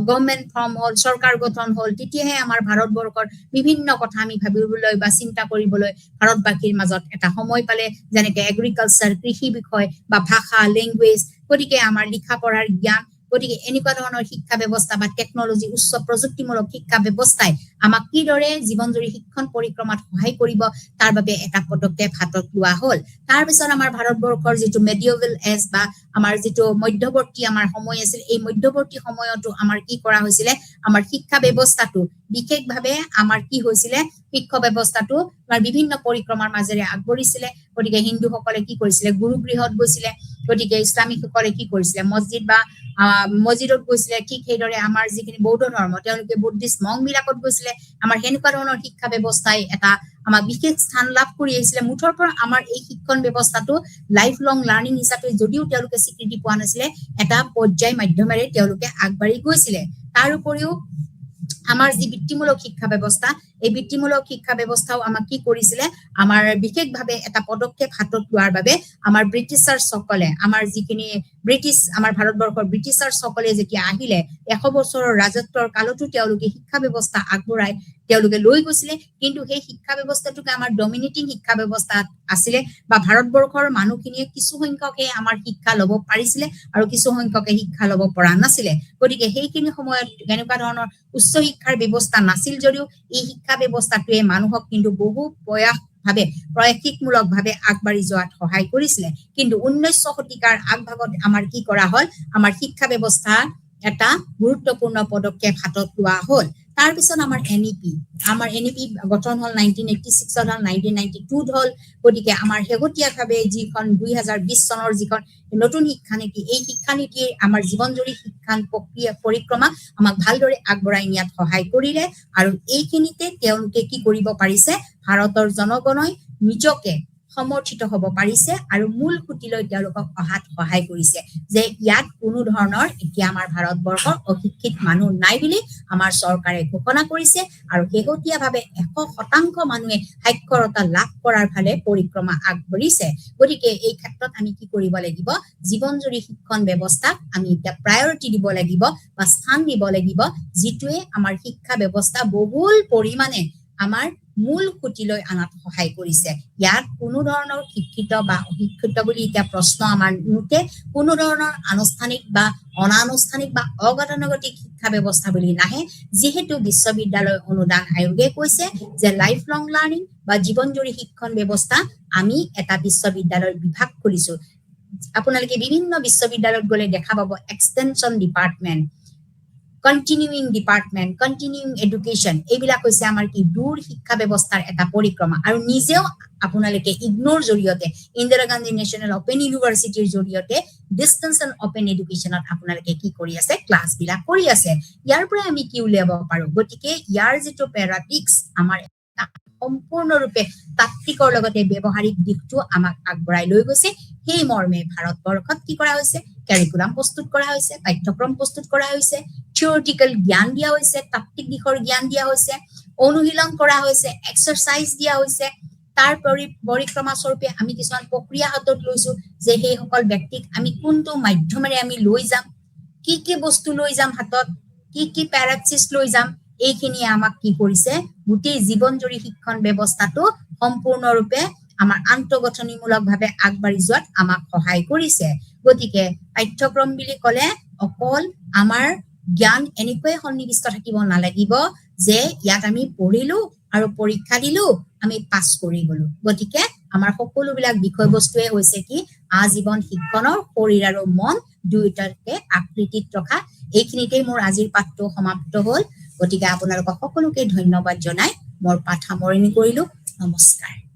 গভৰ্ণমেণ্ট ফৰ্ম হ'ল চৰকাৰ গঠন হ'ল তেতিয়াহে আমাৰ ভাৰতবৰ্ষৰ বিভিন্ন কথা আমি ভাবিবলৈ বা চিন্তা কৰিবলৈ ভাৰতবাসীৰ মাজত এটা সময় পালে যেনেকে এগ্ৰিকালচাৰ কৃষি বিষয় বা ভাষা লেংগুৱেজ গতিকে আমাৰ লিখা পঢ়াৰ জ্ঞান গতিকে এনেকুৱা ধৰণৰ শিক্ষা ব্যৱস্থা বা টেকনলজি উচ্চ প্ৰযুক্তিমূলক শিক্ষা ব্যৱস্থাই আমাক কিদৰে জীৱনজুৰি শিক্ষণ পৰিক্ৰমাত সহায় কৰিব তাৰ বাবে এটা পদক্ষেপ হাতত লোৱা হ'ল তাৰ পিছত আমাৰ ভাৰতবৰ্ষৰ যিটো মেডিয়েভেল এজ বা আমাৰ যিটো মধ্যৱৰ্তী আমাৰ সময় আছিল এই মধ্যৱৰ্তী সময়তো আমাৰ কি কৰা হৈছিলে আমাৰ শিক্ষা ব্যৱস্থাটো বিশেষভাৱে আমাৰ কি হৈছিলে শিক্ষা ব্যৱস্থাটো আমাৰ বিভিন্ন পৰিক্ৰমাৰ মাজেৰে আগবঢ়িছিলে গতিকে হিন্দুসকলে কি কৰিছিলে গুৰুগৃহত গৈছিলে গতিকে ইছলামিকসকলে কি কৰিছিলে মছজিদ বা মছজিদত গৈছিলে ঠিক সেইদৰে আমাৰ যিখিনি বৌদ্ধ ধৰ্ম তেওঁলোকে বুদ্ধিষ্ট মং বিলাকত গৈছিলে আমাৰ সেনেকুৱা ধৰণৰ শিক্ষা ব্যৱস্থাই এটা আমাৰ বিশেষ স্থান লাভ কৰি আহিছিলে মুঠৰ পৰা আমাৰ এই শিক্ষণ ব্যৱস্থাটো লাইফ লং লাৰ্নিং হিচাপে যদিও তেওঁলোকে স্বীকৃতি পোৱা নাছিলে এটা পৰ্যায় মাধ্যমেৰে তেওঁলোকে আগবাঢ়ি গৈছিলে তাৰ উপৰিও আমাৰ যি বৃত্তিমূলক শিক্ষা ব্যৱস্থা এই বৃত্তিমূলক শিক্ষা ব্যৱস্থাও আমাক কি কৰিছিলে আমাৰ বিশেষভাৱে এটা পদক্ষেপ হাতত লোৱাৰ বাবে আমাৰ ব্ৰিটিছাৰ সকলে আমাৰ যিখিনি ব্ৰিটিছ আমাৰ ভাৰতবৰ্ষৰ ব্ৰিটিছাৰ সকলে যেতিয়া আহিলে 100 বছৰৰ ৰাজত্বৰ কালতো তেওঁলোকে শিক্ষা ব্যৱস্থা আগবঢ়াই তেওঁলোকে লৈ গৈছিলে কিন্তু সেই শিক্ষা ব্যৱস্থাটোকে আমাৰ ডমিনেটিং শিক্ষা ব্যৱস্থা আছিলে বা ভাৰতবৰ্ষৰ মানুহখিনিয়ে কিছু সংখ্যকে আমাৰ শিক্ষা ল'ব পাৰিছিলে আৰু কিছু সংখ্যকে শিক্ষা ল'ব পৰা নাছিলে গতিকে সেইখিনি সময়ত এনেকুৱা ধৰণৰ উচ্চ শিক্ষাৰ ব্যৱস্থা নাছিল যদিও এই শিক্ষা ব্যৱস্থাটোৱে মানুহক কিন্তু বহু প্ৰয়াসিকমূলকভাৱে আগবাঢ়ি যোৱাত সহায় কৰিছিলে কিন্তু 19শ শতিকাৰ আগভাগত আমাৰ কি কৰা হ'ল আমাৰ শিক্ষা ব্যৱস্থা এটা গুৰুত্বপূৰ্ণ পদক্ষেপ হাতত লোৱা হ'ল তাৰ পিছত আমাৰ এনইপি গঠন হ'ল 1986 ত হ'ল 1992 হ'ল গতিকে আমাৰ শেহতীয়াভাৱে যিখন 2020 চনৰ যিখন নতুন শিক্ষানীতি এই শিক্ষানীতিয়ে আমাৰ জীৱনজুৰি শিক্ষণ প্ৰক্ৰিয়া পৰিক্ৰমা আমাক ভালদৰে আগবঢ়াই নিয়াত সহায় কৰিলে আৰু এইখিনিতে তেওঁলোকে কি কৰিব পাৰিছে ভাৰতৰ জনগণই নিজকে সমৰ্থিত হ'ব পাৰিছে আৰু মূল খুঁটিলৈ তেওঁলোকক অহাত সহায় কৰিছে যে ইয়াত কোনো ধৰণৰ এতিয়া আমাৰ ভাৰতবৰ্ষৰ অশিক্ষিত মানুহ নাই বুলি আমাৰ চৰকাৰে ঘোষণা কৰিছে আৰু শেহতীয়াভাৱে 100% মানুহে সাক্ষৰতা লাভ কৰাৰ ফালে পৰিক্ৰমা আগবঢ়িছে গতিকে এই ক্ষেত্ৰত আমি কি কৰিব লাগিব জীৱনজুৰি শিক্ষণ ব্যৱস্থাক আমি এতিয়া প্ৰায়ৰিটি দিব লাগিব বা স্থান দিব লাগিব যিটোৱে আমাৰ শিক্ষা ব্যৱস্থা বহুল পৰিমাণে আমাৰ মূল খুঁটিলৈ আনাত সহায় কৰিছে ইয়াত কোনো ধৰণৰ শিক্ষিত বা অশিক্ষিত বুলি এতিয়া প্ৰশ্ন আমাৰ নুঠে কোনো ধৰণৰ আনুষ্ঠানিক বা অনানুষ্ঠানিক বা অগতানুগতিক শিক্ষা ব্যৱস্থা বুলি নাহে যিহেতু বিশ্ববিদ্যালয় অনুদান আয়োগে কৈছে যে লাইফ লং লাৰ্নিং বা জীৱনজুৰি শিক্ষণ ব্যৱস্থা আমি এটা বিশ্ববিদ্যালয়ৰ বিভাগ খুলিছো আপোনালোকে বিভিন্ন বিশ্ববিদ্যালয়ত গ'লে দেখা পাব extension department continuing department, continuing education, এইবিলাক হৈছে আমাৰ কি দূৰ শিক্ষা ব্যৱস্থাৰ এটা পৰিক্ৰমা। আৰু নিজেও আপোনালোকে ইগনোৰ জৰিয়তে ইন্দিৰা গান্ধী নেশ্যনেল অপেন ইউনিভাৰ্চিটিৰ জৰিয়তে ডিষ্টেন্স এণ্ড অপেন এডুকেশ্যনত আপোনালোকে কি কৰি আছে, ক্লাছবিলাক কৰি আছে। ইয়াৰ পৰা আমি কি উলিয়াব পাৰো? গতিকে ইয়াৰ যিটো পেৰাটিক্স আমাৰ সম্পূৰ্ণৰূপে তাত্ত্বিকৰ লগতে ব্যৱহাৰিক দিশটো আমাক আগবঢ়াই লৈ গৈছে। সেই মৰ্মে ভাৰতবৰ্ষত কি কৰা হৈছে, কাৰিকুলাম প্ৰস্তুত কৰা হৈছে, পাঠ্যক্ৰম প্ৰস্তুত কৰা হৈছে, থিয়ৰিটিকেল জ্ঞান দিয়া হৈছে, তাত্ত্বিক দিশৰ জ্ঞান দিয়া হৈছে, অনুশীলন কৰা হৈছে, এক্সাৰচাইজ দিয়া হৈছে। তাৰ পৰিক্ৰমা স্বৰূপে আমি কিছুমান প্ৰক্ৰিয়া হাতত লৈছো যে সেইসকল ব্যক্তিক আমি কোনটো মাধ্যমেৰে আমি লৈ যাম, কি কি বস্তু লৈ যাম হাতত, কি কি প্ৰেক্টিছ লৈ যাম, এইখিনিয়ে আমাক কি কৰিছে, গোটেই জীৱনজুৰি শিক্ষণ ব্যৱস্থাটো সম্পূৰ্ণৰূপে আমাৰ আন্তঃগঠনিমূলকভাৱে আগবাঢ়ি যোৱাত আমাক সহায় কৰিছে। গতিকে পাঠ্যক্ৰম বুলি ক'লে অকল আমাৰ জ্ঞান এনেকৈয়ে সন্নিৱিষ্ট থাকিব নালাগিব যে ইয়াত আমি পঢ়িলো আৰু পৰীক্ষা দিলো, আমি পাছ কৰি গলো। গতিকে আমাৰ সকলোবিলাক বিষয়বস্তুৱে হৈছে কি আজীৱন শিক্ষণৰ শৰীৰ আৰু মন দুয়োটাকে আকৃতিত ৰখা। এইখিনিতে মোৰ আজিৰ পাঠটো সমাপ্ত হ'ল। গতিকে আপোনালোকক সকলোকে ধন্যবাদ জনাই মোৰ পাঠ সামৰণি কৰিলো। নমস্কাৰ।